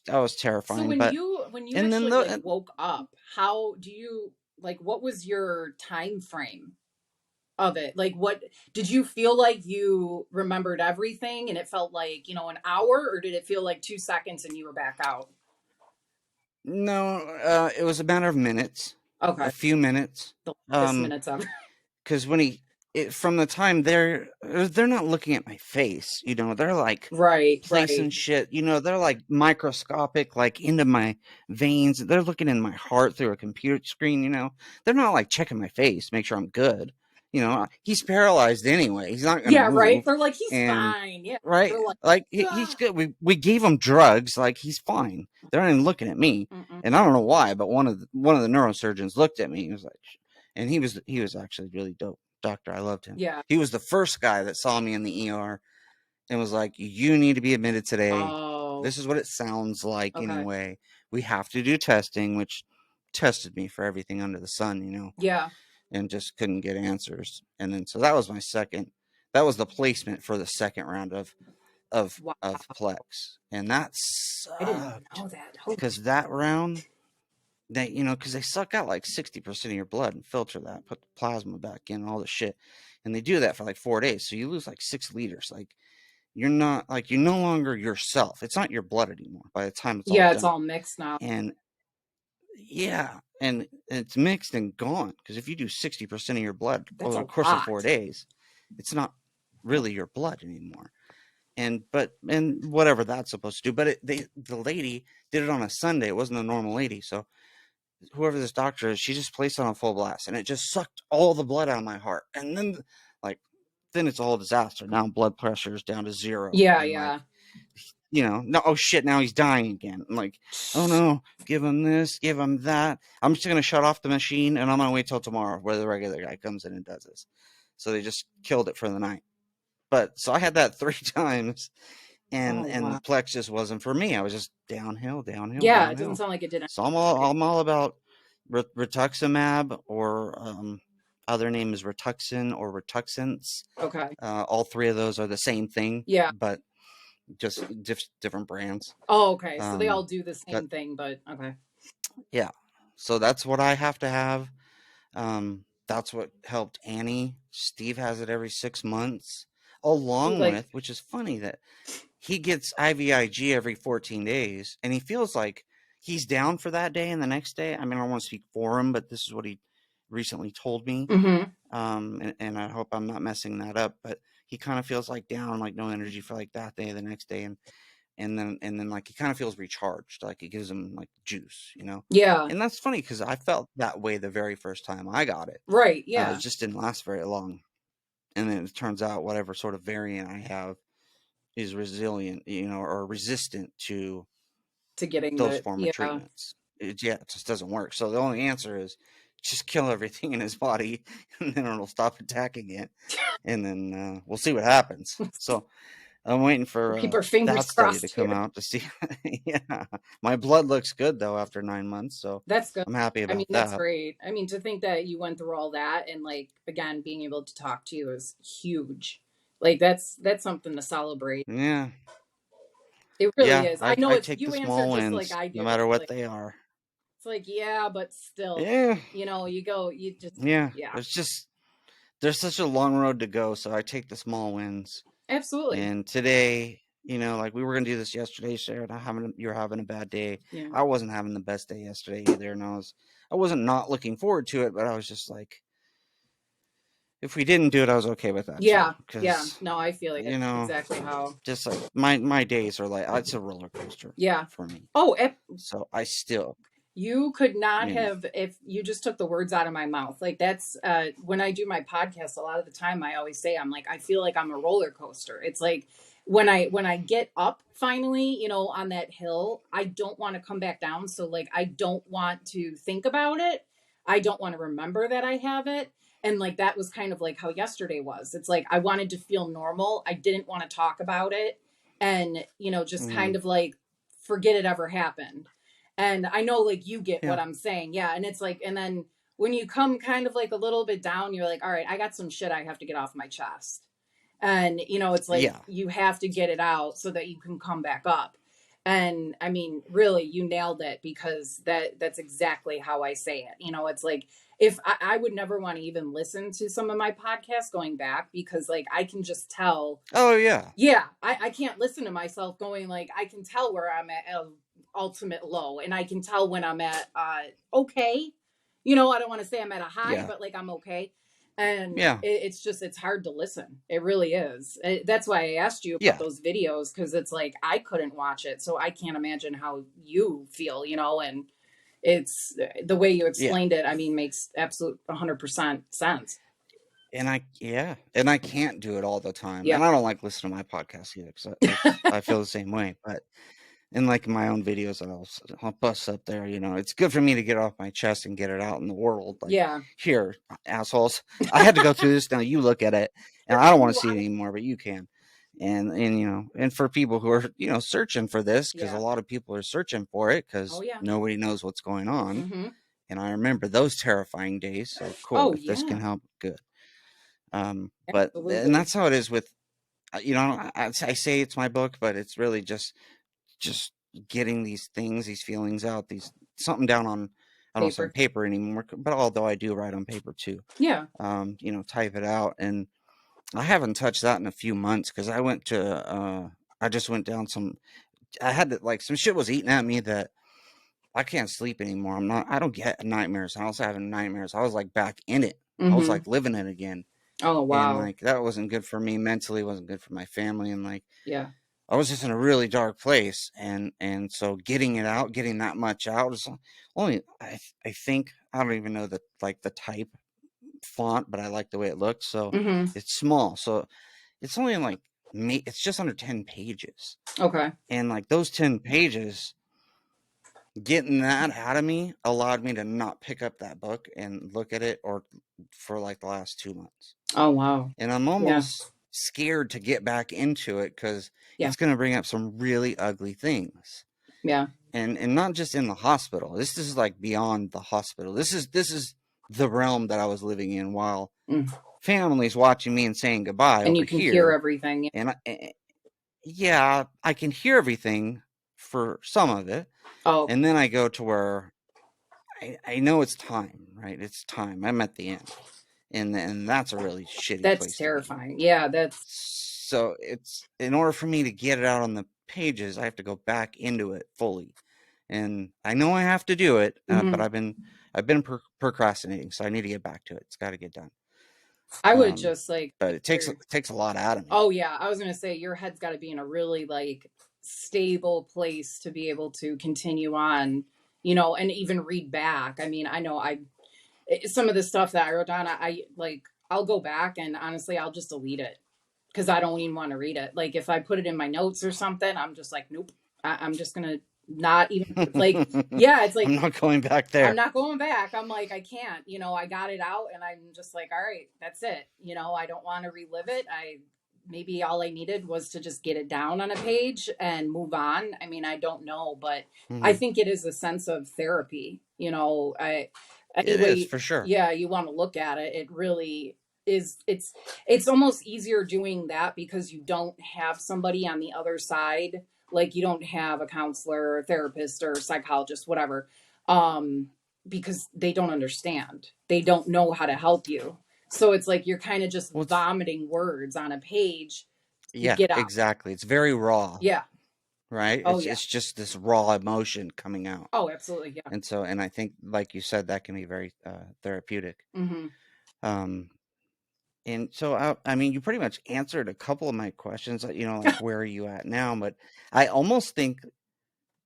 So terrifying. when But you and then actually like the woke up, how do you like what was your time frame of it? Like what did you feel like you remembered everything and it felt like, an hour or did it feel like 2 seconds and you were back out? No, it was a matter of minutes, a Okay. few minutes. The longest Um, minutes ever. because from the time they're not looking at my face, they're like Right, placing right. shit, they're like microscopic, like into my veins. They're looking in my heart through a computer screen, They're not like checking my face, make sure I'm good. He's paralyzed anyway. He's not gonna Yeah, right. move. They're like he's And fine. Yeah. right, They're like like he's ah. good. We gave him drugs, like he's fine. They're not even looking at me, Mm-mm. and I don't know why, but one of the neurosurgeons looked at me. He was like, and he was actually really dope doctor. I loved him. Yeah. He was the first guy that saw me in the ER and was like, "You need to be admitted today. Oh, This is what it sounds like okay. anyway. We have to do testing," which tested me for everything under the sun, Yeah. and just couldn't get answers. And then so that was my second. That was the placement for the second round of Wow. of Plex, and that I didn't sucked know that. Holy because that round because they suck out like 60% of your blood and filter that, put the plasma back in, all the shit, and they do that for like 4 days, so you lose like 6 liters. Like, you're no longer yourself. It's not your blood anymore by the time it's all yeah, it's done. all mixed now. And yeah, and it's mixed and gone because if you do 60% of your blood That's over the a course of four lot. days, it's not really your blood anymore. And whatever that's supposed to do. But the lady did it on a Sunday. It wasn't a normal lady. So whoever this doctor is, she just placed it on full blast, and it just sucked all the blood out of my heart. And then, like, then it's a whole disaster. Now blood pressure is down to zero, Yeah, and like, yeah. no, oh shit, now he's dying again. I'm like, oh no, give him this, give him that. I'm just gonna shut off the machine, and I'm gonna wait till tomorrow, where the regular guy comes in and does this. So they just killed it for the night. But so I had that 3 times, and Oh, and wow. Plex just wasn't for me. I was just downhill, downhill, Yeah, it doesn't downhill. sound like it did So anything. I'm all about rituximab, or other name is Rituxan or Rituxants. Okay. All three of those are the same thing, Yeah. but just different brands. Oh, okay. So they all Um, do the but same thing, but okay. yeah, so that's what I have to have. that's what helped Annie. Steve has it every 6 months, along Like, with, which is funny that he gets IVIG every 14 days, and he feels like he's down for that day and the next day. I mean, I don't want to speak for him, but this is what he recently told me. mm-hmm. And I hope I'm not messing that up, but he kind of feels like down, like no energy for like that day, the next day, and then like he kind of feels recharged, like it gives him like juice, Yeah, and that's funny because I felt that way the very first time I got it. right. It Yeah, just didn't last very long, and then it turns out whatever sort of variant I have is resilient, or resistant to to getting those the, form of yeah. treatments. It just doesn't work. So the only answer is just kill everything in his body, and then it'll stop attacking it, and then we'll see what happens. So I'm waiting We'll for keep our fingers that study to crossed come here. out to see. Yeah, my blood looks good though after 9 months, so That's good. I'm happy I mean, about that's that. great. I mean, to think that you went through all that and like again being able to talk to you is huge. Like that's something to celebrate. Yeah, It really yeah. is. I I know I it's take the you answer small just like wins, I no do. matter It's what like they are. yeah, but still, Yeah, you go, you just yeah. yeah, There's such a long road to go, so I take the small wins. absolutely. And today, like we were gonna do this yesterday, Sharon. You're having a bad day. Yeah. I wasn't having the best day yesterday either, and I wasn't not looking forward to it, but I was just like, if we didn't do it, I was okay with that too, Yeah. Yeah. because No, I feel it you know, exactly how. just like my days are like it's a roller coaster Yeah. for me. Oh, So I still, you could not you know, have if you just took the words out of my mouth. Like that's when I do my podcast a lot of the time I always say I'm like I feel like I'm a roller coaster. It's like when I get up finally, on that hill, I don't want to come back down. So like I don't want to think about it. I don't want to remember that I have it. And like that was kind of like how yesterday was. It's like I wanted to feel normal. I didn't want to talk about it and, just kind mm, of like forget it ever happened. And I know like you get what yeah, I'm saying. Yeah. And it's like, and then when you come kind of like a little bit down, you're like, all right, I got some shit I have to get off my chest. And, it's like yeah, you have to get it out so that you can come back up. And I mean, really, you nailed it because that's exactly how I say it. It's like if I would never want to even listen to some of my podcasts going back because like I can just tell oh yeah, yeah, I can't listen to myself going like I can tell where I'm at ultimate low and I can tell when I'm at okay. I don't want to say I'm at a high, yeah, but like I'm okay. And yeah, it's just it's hard to listen. It really is. That's why I asked you about yeah, those videos because it's like I couldn't watch it, so I can't imagine how you feel, and it's the way you yeah. explained it, I mean, makes absolute 100% sense. And I can't do it all the time, Yeah. and I don't like listening to my podcast either because I feel the same way. But in like my own videos that I'll bust up there, it's good for me to get it off my chest and get it out in the world. Like, Yeah. here, assholes, I had to go through this. Now you look at it, and I don't want to see it Why? anymore, but you can. And for people who are searching for this, because a Yeah. lot of people are searching for it Oh because yeah. nobody knows what's going on. Mm-hmm. And I remember those terrifying days. So cool. Oh If this can yeah. help, good. But and Absolutely. that's how it is with I say it's my book, but it's really just getting these things, these feelings out, these something down on I don't say on Paper. paper anymore, but although I do write on paper too, Yeah. type it out, and I haven't touched that in a few months because I just went down some. I had to like some shit was eating at me that I can't sleep anymore. I don't get nightmares. I was having nightmares. I was like back in it. I was Mm-hmm. like living it again, Oh and wow. like that wasn't good for me mentally. Wasn't good for my family, and like Yeah. I was just in a really dark place, and so getting it out, getting that much out is only I think I don't even know the type font, but I like the way it looks. So Mm-hmm. it's small, so it's only like me. It's just under 10 pages, Okay. and like those 10 pages, getting that out of me allowed me to not pick up that book and look at it or for like the last 2 months. Oh wow. And I'm Yeah. almost scared to get back into it because Yeah. it's going to bring up some really ugly things, Yeah. and not just in the hospital. This is like beyond the hospital. This is the realm that I was living in while Mm. family's watching me and saying goodbye And over you can hear here. everything. And yeah, I can hear everything for some of it, Oh. and then I go to where I know it's time, right? It's time. I'm at the end. and that's a really shitty That's place to be. terrifying. Yeah, that's So it's in order for me to get it out on the pages, I have to go back into it fully, and I know I have to do it, but mhm. I've been procrastinating, so I need to get back to it. It's got to get done. I would Um, just like but it takes your it takes a lot out of me. oh yeah, I was gonna say your head's got to be in a really like stable place to be able to continue on, and even read back. I mean, I know some of the stuff that I wrote down, I like I'll go back and honestly I'll just delete it because I don't even want to read it. Like if I put it in my notes or something, I'm just like, nope, I'm just gonna not even like yeah, it's I'm like not going back I'm there. not going back. I'm like, I can't, I got it out and I'm just like, all right, that's it. I don't want to relive it. Maybe all I needed was to just get it down on a page and move on. I mean, I don't know, but I Mhm. think it is a sense of therapy. It is Anyway, for sure. yeah, you want to look at it. It really is. It's almost easier doing that because you don't have somebody on the other side. Like you don't have a counselor or therapist or psychologist, whatever, um, because they don't understand. They don't know how to help you. So it's like you're kind of just Well, vomiting words on a page to yeah, get out. exactly. It's very raw, Yeah. right? Oh It's yeah. it's just this raw emotion coming out, Oh, absolutely. Yeah. and I think, like you said, that can be very therapeutic. Hmm. Um, and so I mean, you pretty much answered a couple of my questions. Like where are you at now? But I almost think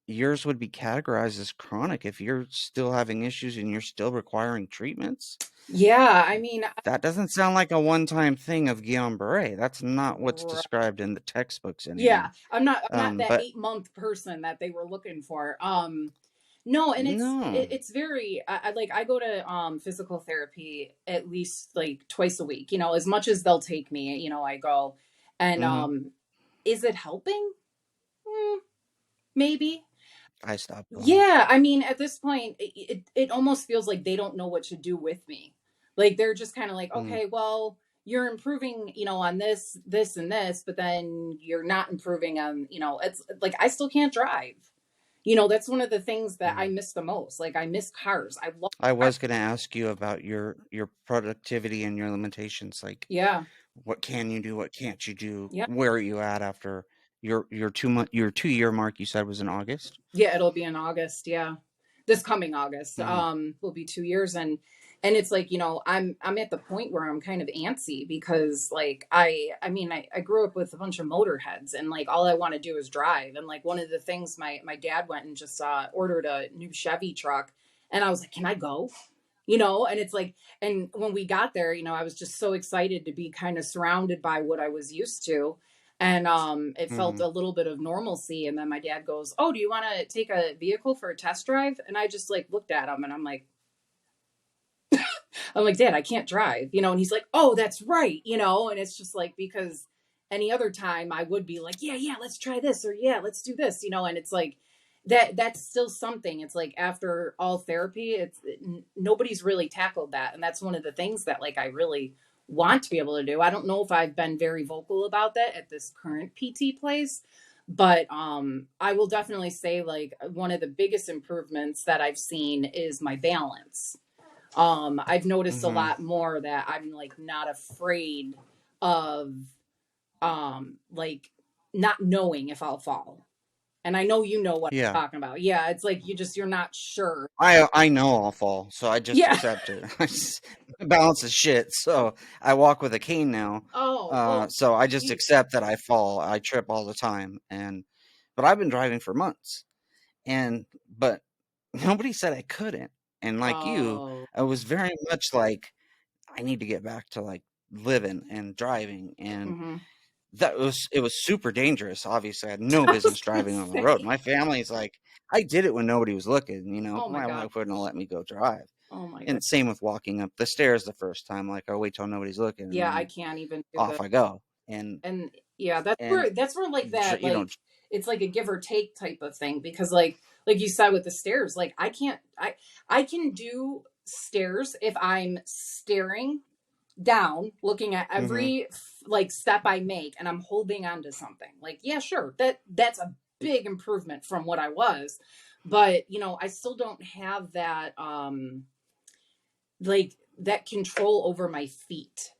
yours would be categorized as chronic if you're still having issues and you're still requiring treatments. Yeah. I mean, That doesn't sound like a one-time thing of Guillain-Barré. That's not what's described in the textbooks yeah, anymore. I'm not that But 8 month person that they were looking for. No, and no. it's very I go to physical therapy at least like twice a week, as much as they'll take me, I go. And Hmm. is it helping? Mm, maybe. I stopped going. Yeah, I mean, at this point, it almost feels like they don't know what to do with me. Like they're just kind of like, Mm, okay, well, you're improving, on this, this, and this, but then you're not improving on, it's like I still can't drive. That's one of the things that I mm. miss the most. Like I miss cars. I love I cars. was going to ask you about your productivity and your limitations. Like, Yeah, what can you do? What can't you do? yeah. Where are you at after your 2 year mark? You said was in August. Yeah, it'll be in August. Yeah, this coming August Hmm. will be 2 years, and it's like I'm at the point where I'm kind of antsy because like I mean I grew up with a bunch of motorheads and like all I want to do is drive, and like one of the things my dad went and just ordered a new Chevy truck, and I was like, can I go? And it's like, and when we got there, I was just so excited to be kind of surrounded by what I was used to. And it felt Hmm. a little bit of normalcy. And then my dad goes, oh, do you want to take a vehicle for a test drive? And I just like looked at him and I'm like, Dad, I can't drive, and he's like, oh, that's right, and it's just like, because any other time I would be like, yeah, yeah, let's try this, or yeah, let's do this, and it's like that's still something. It's like after all therapy, nobody's really tackled that. And that's one of the things that like I really want to be able to do. I don't know if I've been very vocal about that at this current PT place, but I will definitely say like one of the biggest improvements that I've seen is my balance. I've noticed a Hmm. lot more that I'm like not afraid of like not knowing if I'll fall. And I know you know what Yeah. I'm talking about. Yeah, it's like you're not sure. I know I'll fall, so I just Yeah. accept it. My balance is shit, so I walk with a cane now. Oh, well, So I just geez. accept that I fall. I trip all the time, but I've been driving for months, and but nobody said I couldn't. And like you, Oh. I was very much like I need to get back to like living and driving, and Mhm. it was super dangerous. Obviously, I had no I was business gonna driving on the road. say. My family's like, I did it when nobody was looking. Oh my My god. wife wouldn't let me go drive. Oh my god. And same with walking up the stairs the first time. Like, I wait till nobody's looking, and Yeah, I then can't even do off the I go. And and yeah, that's and where like that you know, like it's like a give or take type of thing because like you said with the stairs, like I can do stairs if I'm staring down looking at hmm every like step I make and I'm holding on to something. Like, yeah, sure. That's a big improvement from what I was. But, I still don't have that like that control over my feet.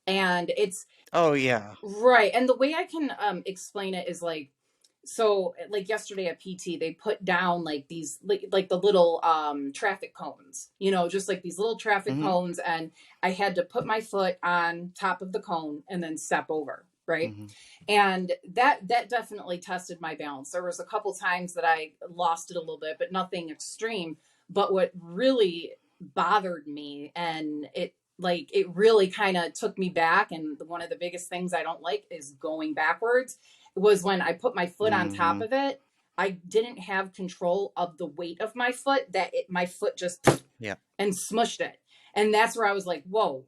And it's Oh yeah. right. And the way I can explain it is like, so like yesterday at PT, they put down like these like the little traffic cones, you know, just like these little traffic Mhm. cones, and I had to put my foot on top of the cone and then step over, right? Mhm. And that definitely tested my balance. There was a couple times that I lost it a little bit, but nothing extreme. But what really bothered me, and it really kind of took me back, and one of the biggest things I don't like is going backwards, was when I put my foot on top Mhm. of it. I didn't have control of the weight of my foot, my foot just Yeah. and smushed it. And that's where I was like, whoa,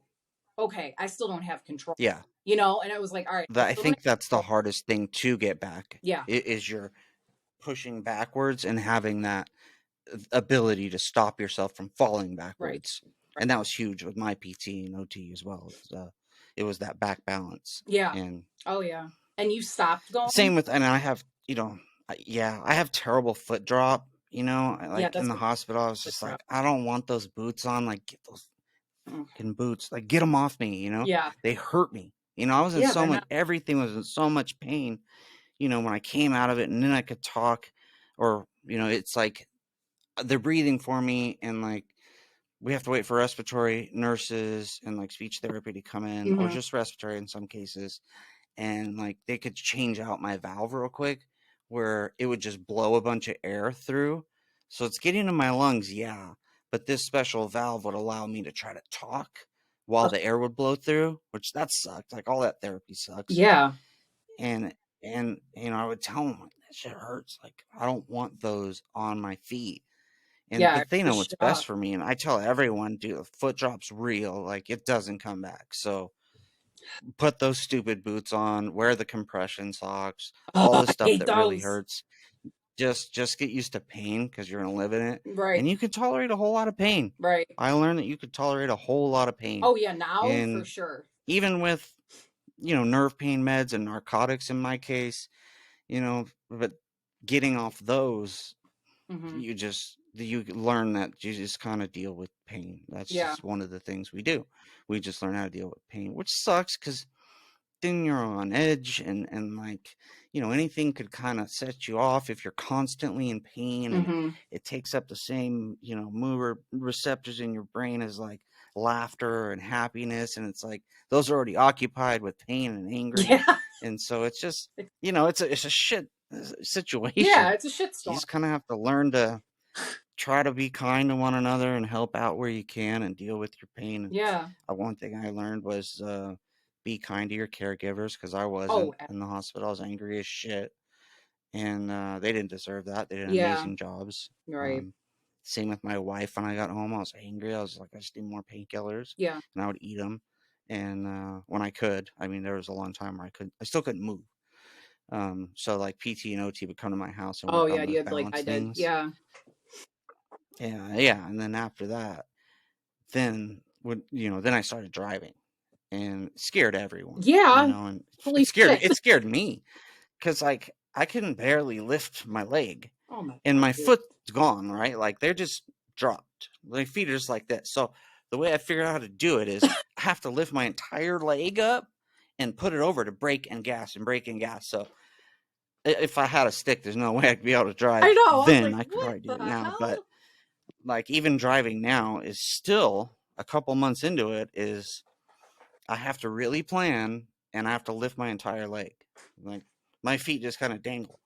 okay, I still don't have control, Yeah. you know? And I was like, all right, I That I still don't think that's have the control. hardest thing to get back Yeah, is you're pushing backwards and having that ability to stop yourself from falling right, backwards. right. And that was huge with my PT and OT as well. It was that back balance. Yeah. And Oh, yeah. And you stopped going? same with, and I have, I have terrible foot drop. Yeah, Like in that's the what hospital, I was foot just drop. like, I don't want those boots on. Like, get those Mm. fucking boots. Like, get them off me. Yeah. They hurt me. I was in Yeah, so they're much, not. everything was in so much pain. When I came out of it, and then I could talk, or it's like they're breathing for me, and like we have to wait for respiratory nurses and like speech therapy to come in, or Hmm. just respiratory in some cases, and like they could change out my valve real quick where it would just blow a bunch of air through. So it's getting in my lungs, yeah, but this special valve would allow me to try to talk while Oh, the air would blow through, which that sucked. Like all that therapy sucks. yeah. And I would tell them like that shit hurts. Like I don't want those on my feet. Yeah. But they know Push what's it best off. for me, and I tell everyone, dude, the foot drop's real. Like it doesn't come back. So put those stupid boots on, wear the compression socks, Oh, all the I stuff hate that really those. hurts. Just get used to pain because you're gonna live in it, Right. and you can tolerate a whole lot of pain. Right. I learned that you could tolerate a whole lot of pain, Oh, yeah. Now for and sure. even with nerve pain meds and narcotics in my case, but getting off those, Hmm. you learn that you just kind of deal with pain. That's Yeah. just one of the things we do. We just learn how to deal with pain, which sucks because then you're on edge, and like anything could kind of set you off if you're constantly in pain, and Hmm. it takes up the same mood receptors in your brain as like laughter and happiness, and it's like those are already occupied with pain and angry, Yeah. and so it's just it's a shit Yeah. situation. It's a You shitstorm. just kind of have to learn to try to be kind to one another and help out where you can and deal with your pain. And Yeah. one thing I learned was be kind to your caregivers because I Oh, wasn't in the hospital. I was angry as shit, and they didn't deserve that. They did yeah. amazing jobs. Right. Um, Same with my wife. When I got home, I was angry. I was like, I just need more painkillers, Yeah. and I would eat them. And when I could, I mean, there was a long time where I still couldn't move. So like PT and OT would come to my house and Oh, work yeah. on You those had like I balance did. things. Yeah. Yeah, yeah. And then after that, then I started driving, and it scared everyone, Yeah. and Holy shit. it scared me because like I couldn't barely lift my leg, Oh my and God, my dude. foot's gone, right? Like they're just dropped. My feet are just like this. So the way I figured out how to do it is I have to lift my entire leg up and put it over to brake and gas and brake and gas. So if I had a stick, there's no way I'd be able to I drive know. I was then. like, I could what probably do it the now, but hell? like even driving now is still a couple months into it is I have to really plan and I have to lift my entire leg. Like my feet just kind of dangle.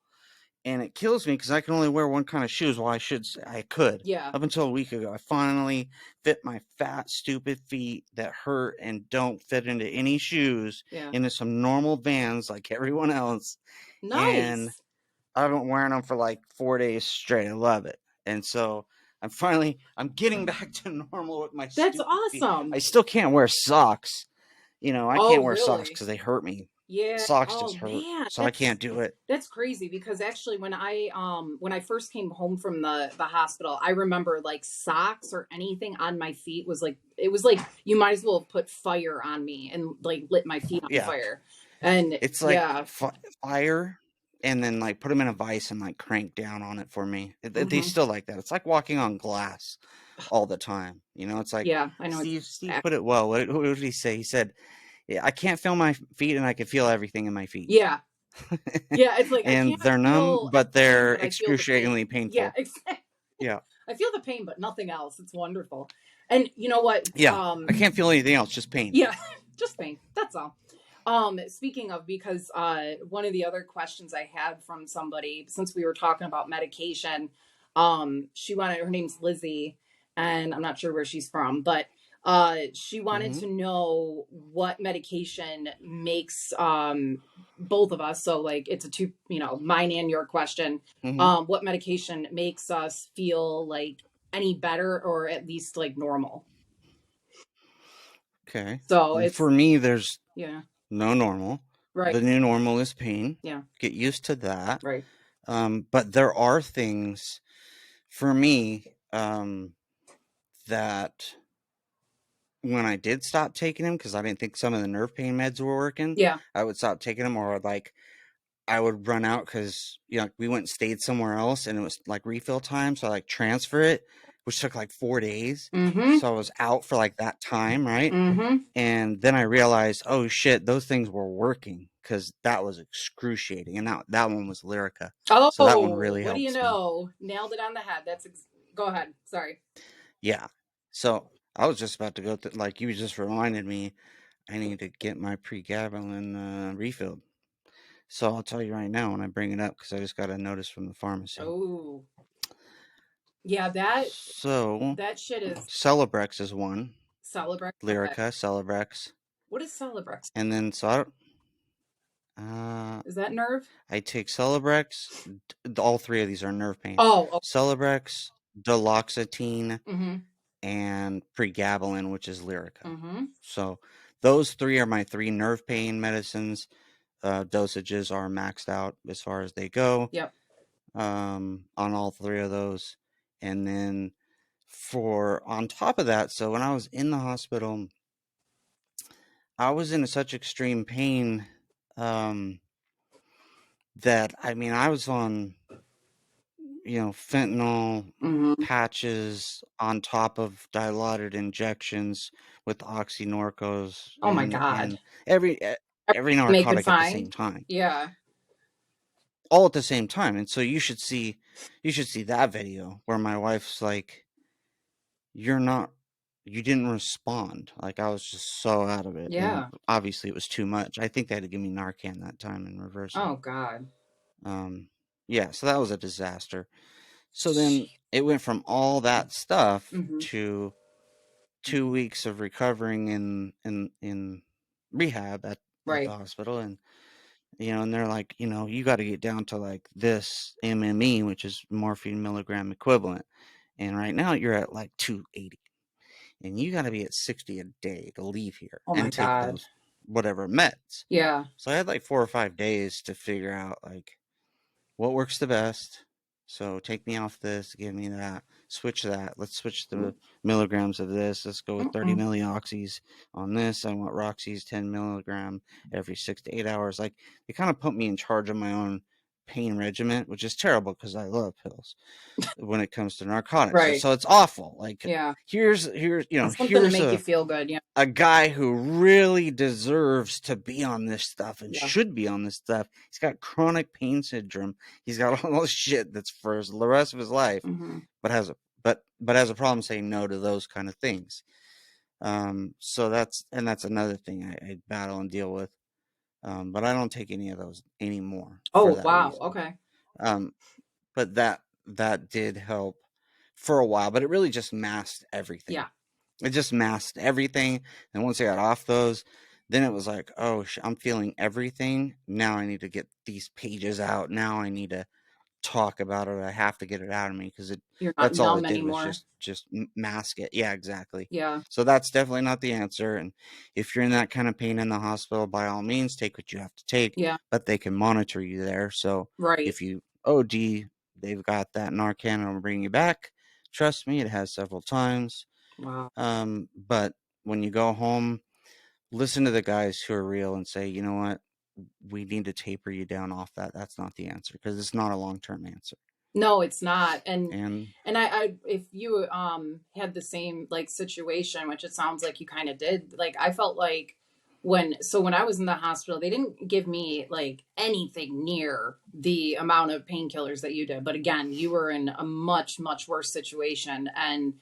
And it kills me because I can only wear one kind of shoes. Well, I could. Yeah. Up until a week ago, I finally fit my fat, stupid feet that hurt and don't fit into any shoes Yeah. into some normal Vans like everyone else. And Nice. I've been wearing them for like 4 days straight. I love it. And so I'm getting back to normal with my That's stupid feet. I awesome. still can't wear socks. I can't Oh, wear socks really? because they hurt me. Yeah. Socks Oh just hurt, man, so I can't do it. that's crazy because actually when I first came home from the hospital, I remember like socks or anything on my feet was like it was like you might as well have put fire on me and like lit my feet on Yeah, fire. And it's like yeah. fire. and then like put them in a vise and like crank down on it for me. They Mm-hmm. still like that. It's like walking on glass all the time. You know, it's like Yeah, I know. Steve put it well. What did he say? He said, "Yeah, I can't feel my feet, and I can feel everything in my feet." Yeah, yeah. It's like I And can't they're numb, feel but everything, they're but I feel the excruciatingly pain. Yeah, painful. exactly. Yeah, I feel the pain, but nothing else. It's wonderful. And you know what? yeah. I can't feel anything else, just pain. Yeah, just pain. That's all. Speaking of, because one of the other questions I had from somebody, since we were talking about medication, she wanted, her name's Lizzie, and I'm not sure where she's from, but she wanted Mm-hmm. to know what medication makes both of us. So like it's a two, mine and your question. Mm-hmm. What medication makes us feel like any better or at least like normal? Okay. So Well, it's for me, there's yeah, no normal. right, The new normal is pain. yeah, Get used to that. right. But there are things for me that when I did stop taking them, because I didn't think some of the nerve pain meds were working, Yeah. I would stop taking them, or like I would run out because we went and stayed somewhere else, and it was like refill time, so I like transfer it, which took like 4 days. Mm-hmm. So I was out for like that time, right? Mm-hmm. And then I realized, oh shit, those things were working because that was excruciating, and that one was Lyrica, so that one Oh, really what do you helps me. know? Nailed it on the head. Go ahead. Sorry. Yeah. So I was just about to go like you just reminded me, I need to get my pregabalin refilled. So I'll tell you right now when I bring it up because I just got a notice from the pharmacy. Oh, yeah. That So that shit is Celebrex is one, Celebrex. Okay. Lyrica, Celebrex, What is Celebrex? and then so uh, Is that nerve? I take Celebrex. All three of these are nerve pain. Oh. Celebrex, Duloxetine, Mm-hmm. and pregabalin, which is Lyrica. Mm-hmm. So those three are my three nerve pain medicines. Dosages are maxed out as far as they go Yep. on all three of those. And then for on top of that, so when I was in the hospital, I was in such extreme pain that I mean, I was on, fentanyl Mm-hmm. patches on top of dilaudid injections with oxynorcos Oh my and God. and every e- every Make it narcotic at the fine. same time, Yeah. all at the same time. And so you should see that video where my wife's like, "You're not, you didn't respond." Like I was just so out of it, and Yeah. obviously it was too much. I think they had to give me Narcan that time and reverse it. Oh God. Um, yeah, so that was a disaster. So then it went from all that stuff Mm-hmm. to 2 weeks of recovering in rehab at the Right. hospital, and and they're like, you got to get down to like this MME, which is morphine milligram equivalent, and right now you're at like 280, and you got to be at 60 a day to leave here Oh my and take God. those whatever meds. Yeah. So I had like 4 or 5 days to figure out like what works the best. So take me off this, give me that, switch that. Let's switch the milligrams of this. Let's go with 30 Mm-mm. millioxys on this. I want Roxy's 10 milligram every 6 to 8 hours. Like they kind of put me in charge of my own pain regimen, which is terrible because I love pills when it comes to narcotics. So, Right. so it's awful. Like Yeah. Something to here's make you feel good. Yeah. a guy who really deserves to be on this stuff and Yeah. should be on this stuff. He's got chronic pain syndrome. He's got all this shit that's for the rest of his life, Mm-hmm. but has a problem saying no to those kind of things. So that's another thing I battle and deal with. But I don't take any of those anymore for Oh that wow. reason. Okay. Um, but that did help for a while, but it really just masked everything. Yeah. It just masked everything. And once I got off those, then it was like, oh, I'm feeling everything. Now I need to get these pages out. Now I need to talk about it. I have to get it out of me because You're not that's all numb it did was anymore. just mask it. Yeah, exactly. Yeah. So that's definitely not the answer. And if you're in that kind of pain in the hospital, by all means, take what you have to take, Yeah. but they can monitor you there. So Right. if you OD, they've got that Narcan and will bring you back. Trust me, it has several times. Wow. But when you go home, listen to the guys who are real and say, you know what? we need to taper you down off that. That's not the answer because it's not a long-term answer. No, it's not. And And I if you had the same like situation, which it sounds like you kind of did, like I felt like when I was in the hospital, they didn't give me like anything near the amount of painkillers that you did. But again, you were in a much, much worse situation. And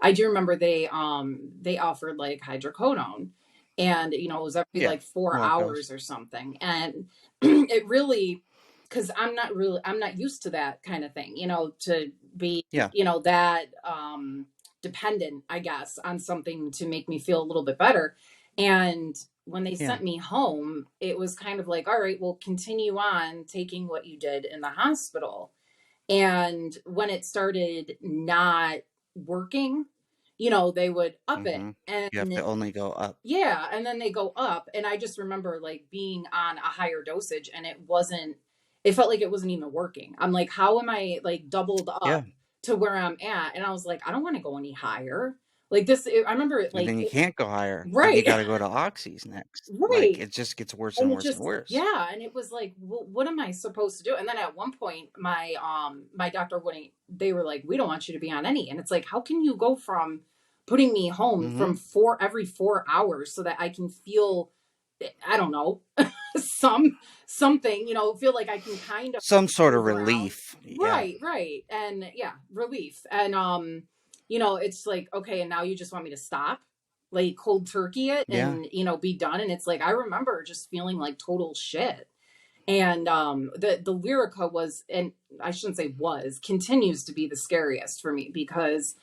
I do remember they offered like hydrocodone, and it was every yeah, like four well, it goes. hours or something. And it really, because I'm not used to that kind of thing, to be, Yeah, that dependent, I guess, on something to make me feel a little bit better. And when they yeah, sent me home, it was kind of like, all right, well, continue on taking what you did in the hospital. And when it started not working, they would up it. mm-hmm. You have And to only go up. yeah, and then they go up, and I just remember like being on a higher dosage, and it felt like it wasn't even working. I'm like, how am I like doubled Yeah, up to where I'm at? And I was like, I don't want to go any higher. Like this, I remember it and like then you can't go higher. Then you right, got to go to oxys next. Like right. it just gets worse and And it worse and just, worse. yeah, and it was like, well, what am I supposed to do? And then at one point, my doctor wouldn't. They were like, we don't want you to be on any. And it's like, how can you go from putting me home Mm-hmm. from every 4 hours so that I can feel, I don't know, something, feel like I can kind of Some sort of move around. relief. Yeah, Right, right. And yeah, relief. And it's like, okay, and now you just want me to stop, like cold turkey it, yeah. and be done. And it's like I remember just feeling like total shit. And the Lyrica was, and I shouldn't say was, continues to be the scariest for me because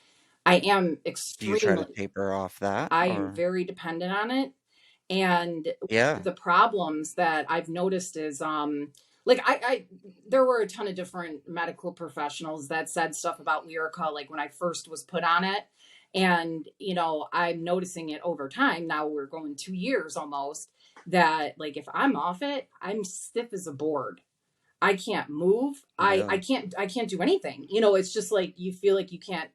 I am Do you try to extremely, taper off that I am or? very dependent on it. And Yeah. the problems that I've noticed is like I there were a ton of different medical professionals that said stuff about Lyrica like when I first was put on it. And I'm noticing it over time. Now we're going 2 years almost, that like if I'm off it, I'm stiff as a board. I can't move. I Really. can't do anything. It's just like you feel like you can't.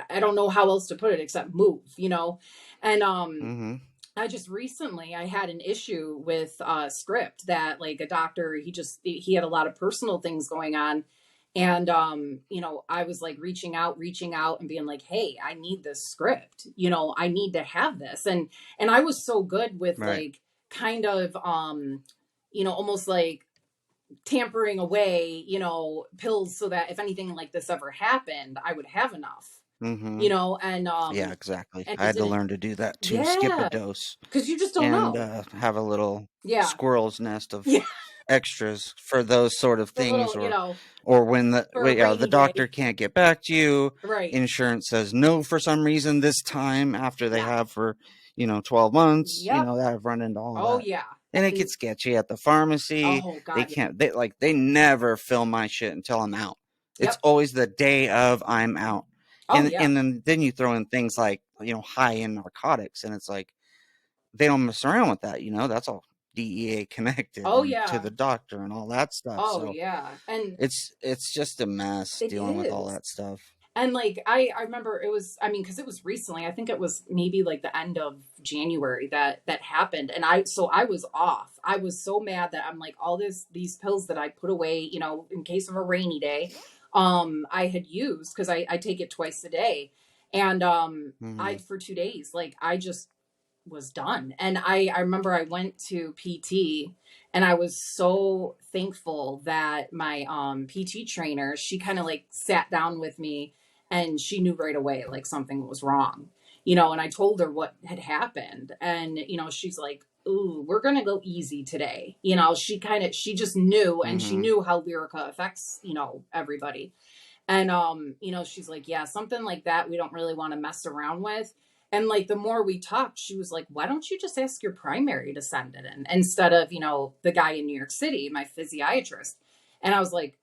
I don't know how else to put it except move. And Mm-hmm. I just recently I had an issue with script that like a doctor, he had a lot of personal things going on. And I was like reaching out and being like, hey, I need this script. I need to have this. And I was so good with Right. like kind of almost like tampering away, pills so that if anything like this ever happened, I would have enough. Mm-hmm. And Yeah, exactly. and I it had to didn't. learn to do that too. Skip a Yeah, dose because you just don't and know. have a little Yeah. squirrel's nest of Yeah. extras for those sort of The things, little, or when for a the rainy doctor day. can't get back to you, Right. insurance says no for some reason this time after they Yeah. have for 12 months. Yep. I've run into all Oh that. yeah. And it And gets sketchy at the pharmacy. oh They god. Yeah. can't they never fill my shit until I'm out. It's Yep. always the day of I'm out. Oh And yeah. then you throw in things like, high end narcotics, and it's like they don't mess around with that, that's all DEA connected Oh and to yeah. the doctor and all that stuff. Oh So yeah. And it's just a mess it dealing with all is. that stuff. And like I remember it was, I mean, because it was recently, I think it was maybe like the end of January that happened. And I was off. I was so mad that I'm like all these pills that I put away, in case of a rainy day, I had used because I take it twice a day. And I Hmm. for 2 days, like I just was done. And I remember I went to PT, and I was so thankful that my PT trainer, she kind of like sat down with me, and she knew right away like something was wrong. And I told her what had happened, and she's like, "Ooh, we're going to go easy today." She just knew, and she Hmm. knew how Lyrica affects, everybody. And she's like, yeah, something like that we don't really want to mess around with. And like the more we talked, she was like, why don't you just ask your primary to send it in instead of, the guy in New York City, my physiatrist. And I was like,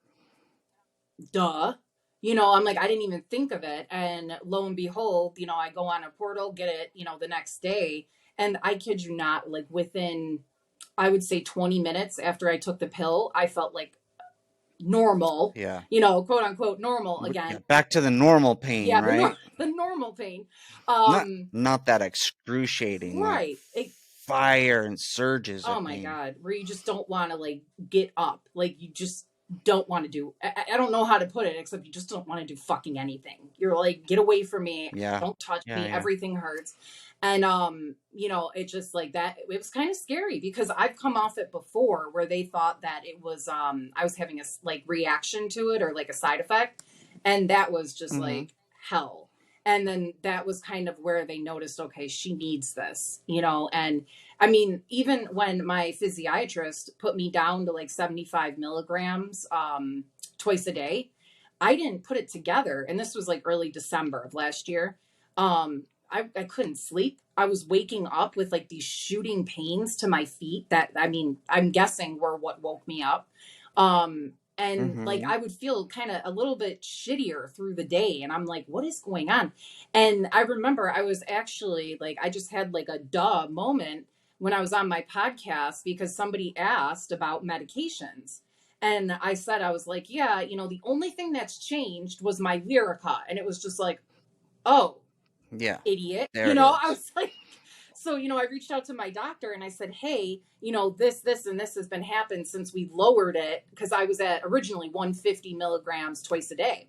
duh. I'm like, I didn't even think of it. And lo and behold, I go on a portal, get it, the next day. And I kid you not, like within, I would say 20 minutes after I took the pill, I felt like normal, Yeah. quote unquote normal Yeah, again. back to the normal pain, Yeah, right? the normal pain. not Um, not that excruciating like right. fire and surges Oh of my pain. God, where you just don't want to like get up. Like you just don't want to do, I don't know how to put it, except you just don't want to do fucking anything. You're like, get away from me. Yeah. Don't touch Yeah, me. yeah. Everything hurts. And, it just like that, it was kind of scary because I've come off it before where they thought that it was, I was having a like reaction to it or like a side effect. And that was just Mhm. like hell. And then that was kind of where they noticed, okay, she needs this, and I mean, even when my physiatrist put me down to like 75 milligrams twice a day, I didn't put it together. And this was like early December of last year. I couldn't sleep. I was waking up with like these shooting pains to my feet that, I mean, I'm guessing were what woke me up. And like Mhm. I would feel kind of a little bit shittier through the day. And I'm like, what is going on? And I remember I was actually like, I just had like a duh moment when I was on my podcast because somebody asked about medications. And I said, I was like, yeah, the only thing that's changed was my Lyrica. And it was just like, oh, Yeah. idiot. There it I is. was like, so, I reached out to my doctor and I said, hey, this, and this has been happened since we lowered it because I was at originally 150 milligrams twice a day.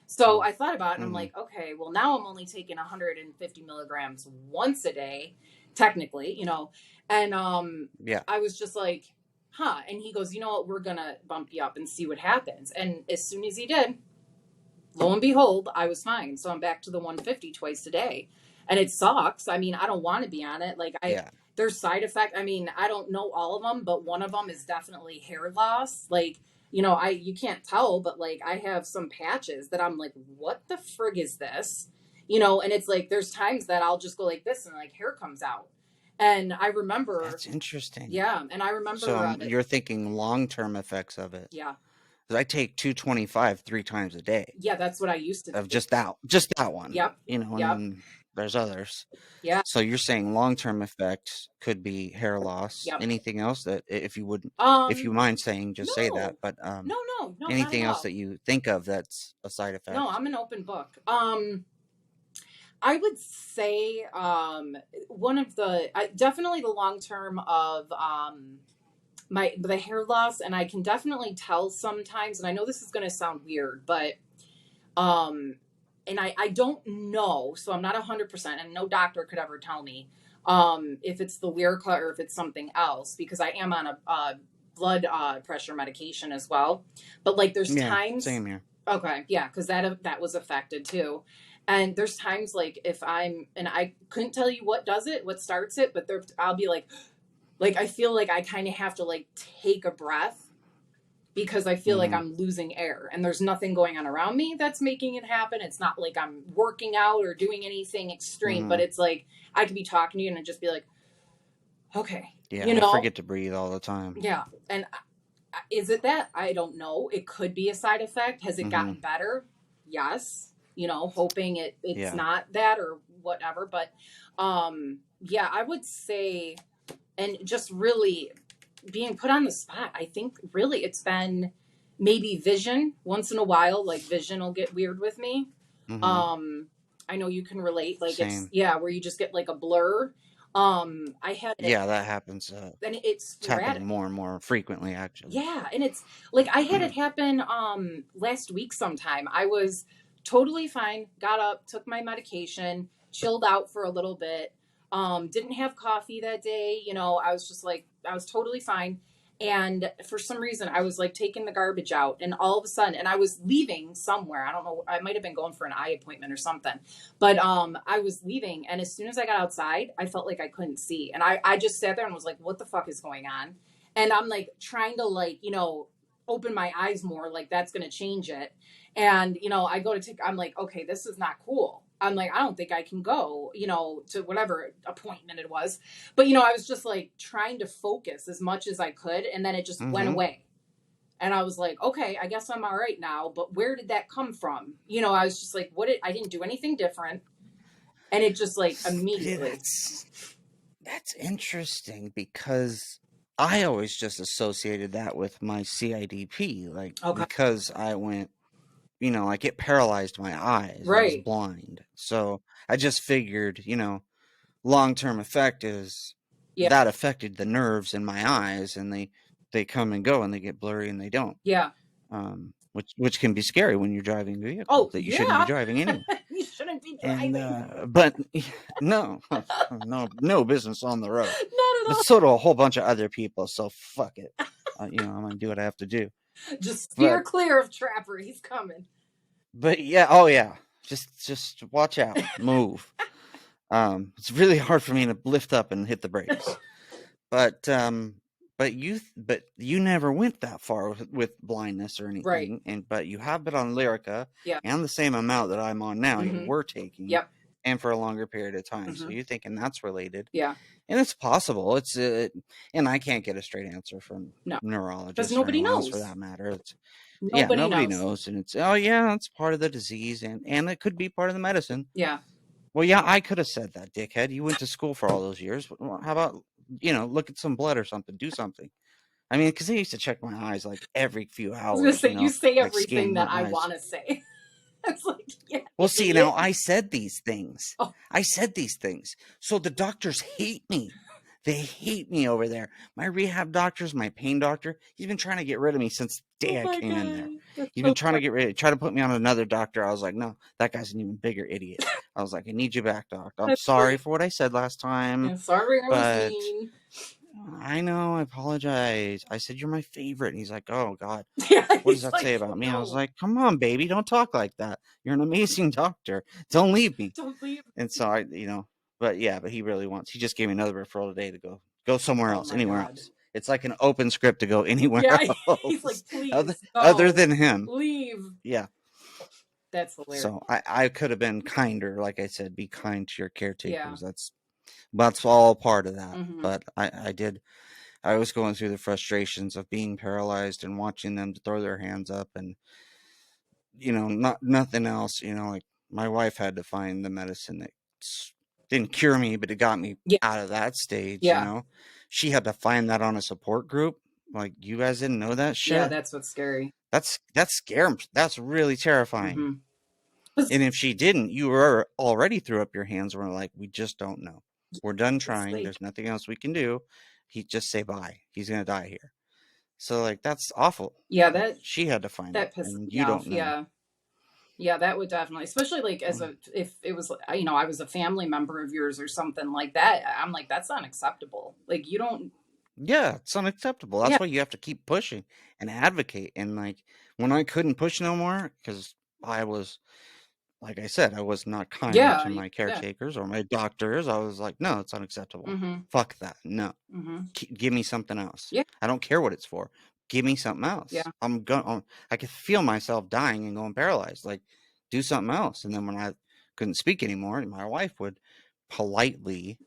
So Mm. I thought about it and I'm Mhm. like, okay, well, now I'm only taking 150 milligrams once a day, technically, and Yeah. I was just like, huh. And he goes, you know what, we're going to bump you up and see what happens. And as soon as he did, lo and behold, I was fine. So I'm back to the 150 twice a day. And it sucks. I mean, I don't want to be on it. Like Yeah. there's side effect. I mean, I don't know all of them, but one of them is definitely hair loss. Like, you can't tell, but like I have some patches that I'm like, what the frig is this? And it's like there's times that I'll just go like this and like hair comes out. And I remember, That's interesting. yeah, and I So, remember, you're thinking long-term effects of it. yeah, 'Cause I take 225 3 times a day yeah, that's what I used to of take. just that one, Yep, and yep, then there's others. yeah, So you're saying long-term effects could be hair loss. yep. Anything else that if you Um, mind saying, just say that, no, but, no, not at anything else all. that you think of that's a side No, effect? I'm an open book. I would say one of definitely the long term of the hair loss, and I can definitely tell sometimes, and I know this is going to sound weird, but um, and I don't know, so I'm not 100%, and no doctor could ever tell me if it's the Lyrica or if it's something else because I am on a blood pressure medication as well. But like, there's Yeah, times. same here. Okay, yeah, because that was affected too. And there's times like if I'm and I couldn't tell you what starts it, but I'll be like I feel like I kind of have to like take a breath because I feel like Mhm. I'm losing air and there's nothing going on around me that's making it happen. It's not like I'm working out or doing anything extreme, but Mhm. it's like I could be talking to you and just be like, okay, Yeah, I forget to breathe all the time. yeah. And is it that? I don't know. It could be a side effect. Has it gotten Mhm. better? Yes. Hoping it's Yeah. not that or whatever. But yeah, I would say, and just really being put on the spot, I think really it's been maybe vision once in a while. Like vision will get weird with me. Mhm. Um, I know you can relate. Like it's, Same. yeah, where you just get like a blur. I had it, Yeah, that happens, and it's it's happening sporadic. more and more frequently, actually. Yeah, and it's like I had it happen last week sometime. I was totally fine, got up, took my medication, chilled out for a little bit. Didn't have coffee that day, I was just like I was totally fine. And for some reason I was like taking the garbage out and all of a sudden and I was leaving somewhere. I don't know, I might have been going for an eye appointment or something. But I was leaving and as soon as I got outside, I felt like I couldn't see. And I just sat there and was like, what the fuck is going on? And I'm like trying to like, open my eyes more, like that's going to change it. And, I go to take, I'm like, okay, this is not cool. I'm like, I don't think I can go, to whatever appointment it was. But, I was just like trying to focus as much as I could. And then it just went Mhm. away. And I was like, okay, I guess I'm all right now. But where did that come from? I was just like, I didn't do anything different. And it just like Yeah, immediately. that's interesting because I always just associated that with my CIDP, like, Okay. because I went like, it paralyzed my eyes, I was Right. blind, so I just figured, long-term effect is, Yeah. that affected the nerves in my eyes, and they come and go, and they get blurry, and they don't. Yeah. Which can be scary when you're driving a vehicle Oh, that you shouldn't be yeah. driving anyway. You shouldn't be And driving. but no, no business on the road. Not at But all. so do a whole bunch of other people. So fuck it. I'm gonna do what I have to do. Just steer But clear of Trapper. He's coming. yeah, oh yeah. Just watch out. Move. It's really hard for me to lift up and hit the brakes. But you never went that far with blindness or Right. anything, but you have been on Lyrica Yeah. and the same amount that I'm on now. You were taking, Yep. and for a longer period of time. So you're thinking that's related, Yeah. and it's possible. And I can't get a straight answer from No. Because neurologists or nobody anyone else for knows. that matter. Nobody Nobody knows. knows, and it's it's part of the disease, and it could be part of the medicine. Yeah. Well, yeah, I could have said that, dickhead. You went to school for all those years. How about look at some blood or something, do something. I mean, because they used to check my eyes like every few I was gonna hours, say you say like scan everything my that I eyes. want to say. It's like, yeah, Well, you see, idiot. now I said these things. Oh. I said these things. So the doctors hate me. They hate me over there. My rehab doctors, my pain doctor, he's been trying to get rid of me since the day I came in there. That's He's so been trying to funny. get rid, try to put me on another doctor. I was like, no, that guy's an even bigger idiot. I was like, I need you back, doc. I'm That's sorry great. for what I said last time, Yeah, sorry, I was but mean. I know, I apologize. I said you're my favorite. And he's like, oh God, Yeah, what does he's that like, say about me? I was no, like, come on, baby, don't talk like that. You're an amazing doctor. Don't leave me. don't leave. And so but he really wants. He just gave me another referral today to go somewhere Oh else, my anywhere God. else. It's like an open script to go anywhere Yeah, he's like, else, other please, other no, than him. leave. Yeah. That's hilarious. So I could have been kinder, like I said, be kind to your Yeah. caretakers. That's all part of that. Mm-hmm. But I did. I was going through the frustrations of being paralyzed and watching them throw their hands up, and not nothing else. Like my wife had to find the medicine that didn't cure me, but it got me Yeah. out of that stage. Yeah. She had to find that on a support group. Like, you guys didn't know that Yeah. shit. That's what's scary. That's scary. That's really terrifying. Mm-hmm. And if she didn't, you were already threw up your hands and were like, we just don't know. We're done It's trying. like, There's nothing else we can do. He just say bye. He's gonna die here. So like, that's awful. yeah, Like, that she had to find it, that pisses and me you off. don't know. Yeah. Yeah, that would definitely, especially like if it was, I was a family member of yours or something like that. I'm like, that's unacceptable. Like, you don't, Yeah, it's unacceptable. yeah, That's why you have to keep pushing and advocate. And like, when I couldn't push no more, because I was, like I said, I was not kind yeah, to my yeah, caretakers or my doctors. I was like, no, it's unacceptable. mm-hmm, Fuck that. No, mm-hmm, give me something else. yeah, I don't care what it's for. Give me something yeah, else. I could feel myself dying and going paralyzed. Like, do something else. And then when I couldn't speak anymore, my wife would politely,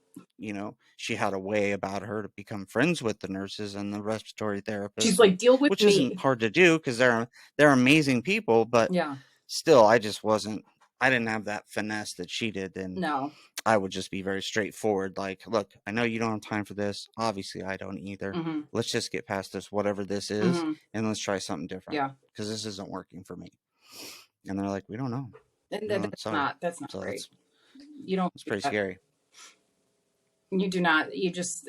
she had a way about her to become friends with the nurses and the respiratory she's therapists, and like, deal with which isn't me. hard to do because they're amazing people, but Yeah, still, I didn't have that finesse that she did, and no, I would just be very straightforward. Like, look, I know you don't have time for this. Obviously, I don't either. mm-hmm, Let's just get past this, whatever this is, mm-hmm, and let's try something different yeah, because this isn't working for me. And they're like, we don't know. and Sorry. that's not So great. You don't that's do pretty that. scary. You do not. You just.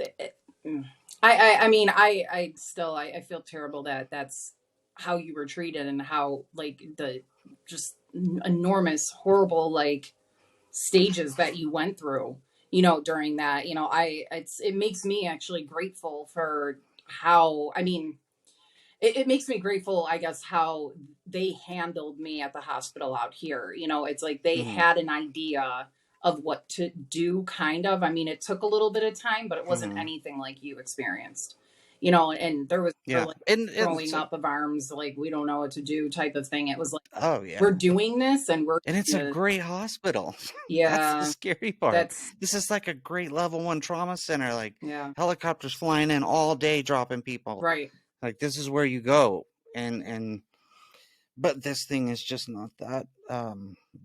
I mean, I still, I feel terrible that that's how you were treated and how like the just enormous, horrible like stages that you went through. During that. It makes me actually grateful for how. I mean, it makes me grateful, I guess, how they handled me at the hospital out here. It's like they Hmm. had an idea of what to do, kind of. I mean, it took a little bit of time, but it wasn't Hmm. anything like you experienced. And there was no Yeah, like and throwing up of arms, like we don't know what to do type of thing. It was like, oh yeah, we're doing this and we're and it's a gonna, great hospital. That's the yeah, scary part. that's, This is like a great level 1 trauma center. Like, yeah, helicopters flying in all day, dropping people. right. Like, this is where you go, and but this thing is just not that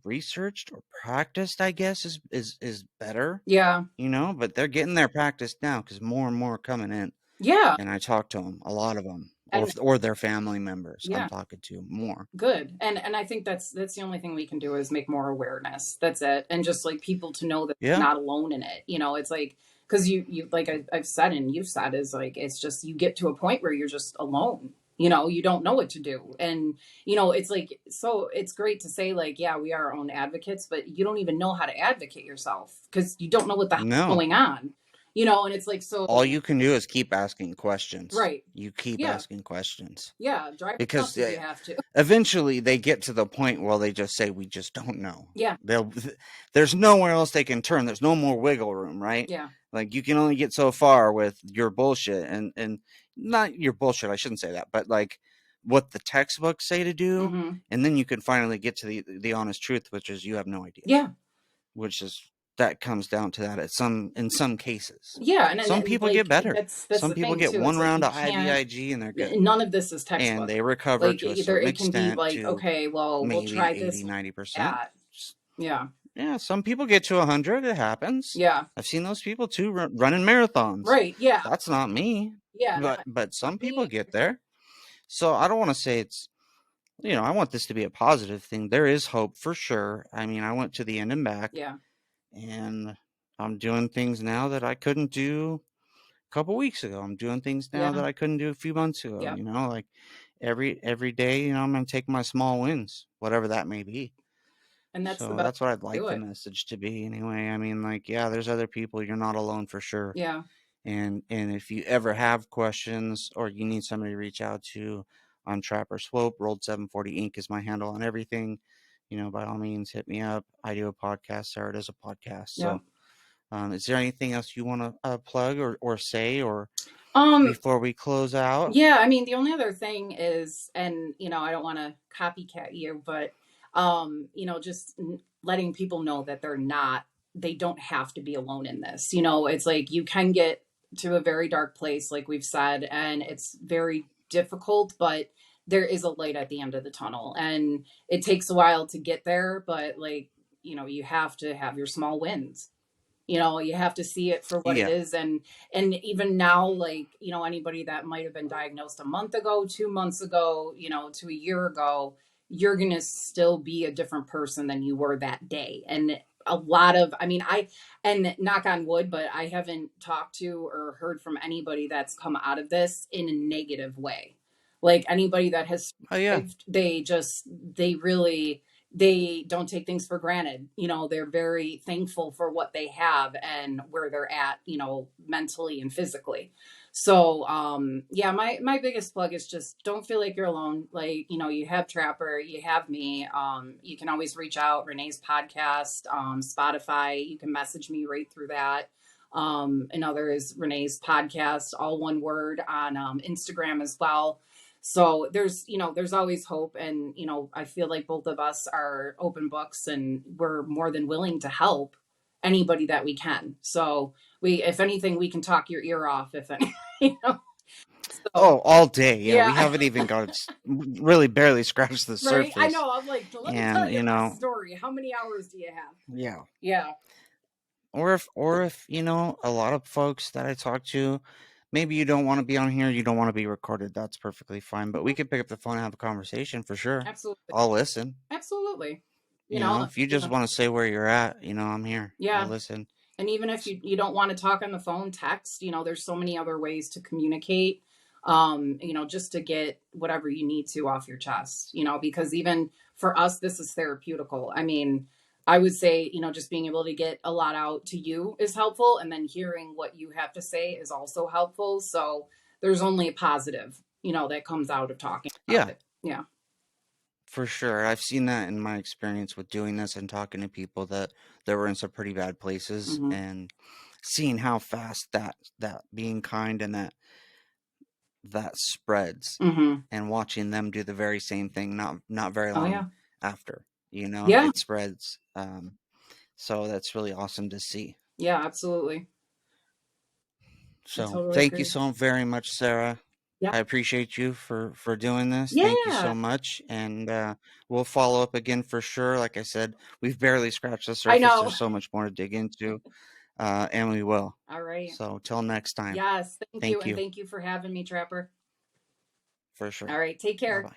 researched or practiced. I guess is better, Yeah, But they're getting their practice now because more and more are coming in. yeah. And I talk to them, a lot of them, And or their family members. I'm yeah. talking to more. Good. And I think that's the only thing we can do is make more awareness. That's it. And just like people to know that they're Yeah. not alone in it. It's like, because you like I've said and you've said is like it's just you get to a point where you're just alone. You don't know what to do, and it's like so it's great to say like yeah we are our own advocates, but you don't even know how to advocate yourself because you don't know what the hell's No. going on. And it's like so All you can do is keep asking questions. right. You keep Yeah, asking questions yeah, drive them because nuts if you have to. eventually they get to the point where they just say, "We just don't know." Yeah, There's nowhere else they can turn. There's no more wiggle room, right? yeah. Like you can only get so far with your bullshit and not your bullshit. I shouldn't say that, but like what the textbooks say to do, Mm-hmm. and then you can finally get to the honest truth, which is you have no idea. Yeah, Which is that comes down to that in some cases. yeah, Some and people get like better. that's Some the people thing get too. one It's like round you of can't. IVIG and they're good. None of this is And textbook. they recover Like to a either certain it can be extent like to okay, well we'll maybe try 80, this 90%. at yeah, Yeah, some people get to 100. It happens. yeah, I've seen those people too running marathons. right, yeah, That's not me. yeah, But not some people me. get there. So I don't want to say it's, I want this to be a positive thing. There is hope for sure. I mean, I went to the end and back, Yeah, and I'm doing things now that I couldn't do a couple weeks ago. I'm doing things now yeah, that I couldn't do a few months ago. yeah, Like every day, I'm gonna take my small wins, whatever that may be. and that's the So best that's what I'd way to like do the it. message to be anyway. I mean, like, yeah, there's other people. You're not alone for sure. Yeah, And if you ever have questions or you need somebody to reach out to on Trapper Swope, Rolled 740 Inc. is my handle on everything. By all means, hit me up. I do a podcast. Sarah does a podcast. yeah. So, is there anything else you want to plug or say or Um, before we close out? Yeah, I mean, the only other thing is, and I don't want to copycat you, but just letting people know that they don't have to be alone in this. It's like you can get to a very dark place, like we've said, and it's very difficult, but there is a light at the end of the tunnel, and it takes a while to get there, but like, you have to have your small wins. You have to see it for what it Yeah. is, and even now, like, anybody that might have been diagnosed a month ago, 2 months ago, to a year ago, you're gonna still be a different person than you were that day. And a lot of, I mean, and knock on wood, but I haven't talked to or heard from anybody that's come out of this in a negative way. Like anybody that has Oh, yeah. survived, they really, they don't take things for granted. They're very thankful for what they have and where they're at, mentally and physically. So, yeah, my biggest plug is just don't feel like you're alone. Like, you have Trapper, you have me. You can always reach out, Renee's podcast, Spotify. You can message me right through that. Another is Renee's podcast, all one word on Instagram as well. So there's always hope, and I feel like both of us are open books, and we're more than willing to help anybody that we can. So if anything, we can talk your ear off, if any, so Oh, all day. Yeah, we yeah. haven't even got really barely scratched the Right, I surface. know, I'm like, let me tell And, you my story. How many hours do you have? yeah. Yeah, Or if a lot of folks that I talk to, maybe you don't want to be on here, you don't want to be recorded, that's perfectly fine. But mhm, we could pick up the phone and have a conversation for sure. absolutely, I'll listen. absolutely. you know If you you just know want to say where you're at, I'm here. I'll yeah. listen. And even if you don't want to talk on the phone, text, there's so many other ways to communicate, just to get whatever you need to off your chest, because even for us, this is therapeutical. I mean, I would say, just being able to get a lot out to you is helpful. And then hearing what you have to say is also helpful. So there's only a positive, that comes out of talking about Yeah, it. Yeah. for sure. I've seen that in my experience with doing this and talking to people that were in some pretty bad places Hmm. and seeing how fast that being kind and that spreads Hmm. and watching them do the very same thing not very Oh, long yeah. after Yeah. it spreads. So that's really awesome to see. Yeah, absolutely. I So totally thank you agree. so very much, Sarah. Yeah. I appreciate you for doing this. Thank you so Yeah. much, and we'll follow up again for sure. Like I said, we've barely scratched the I surface. know. There's so much more to dig into, and we will. All right. So till next time, Yes, thank you. thank And you thank you for having me, Trapper. for sure. All right. Take Bye care. bye.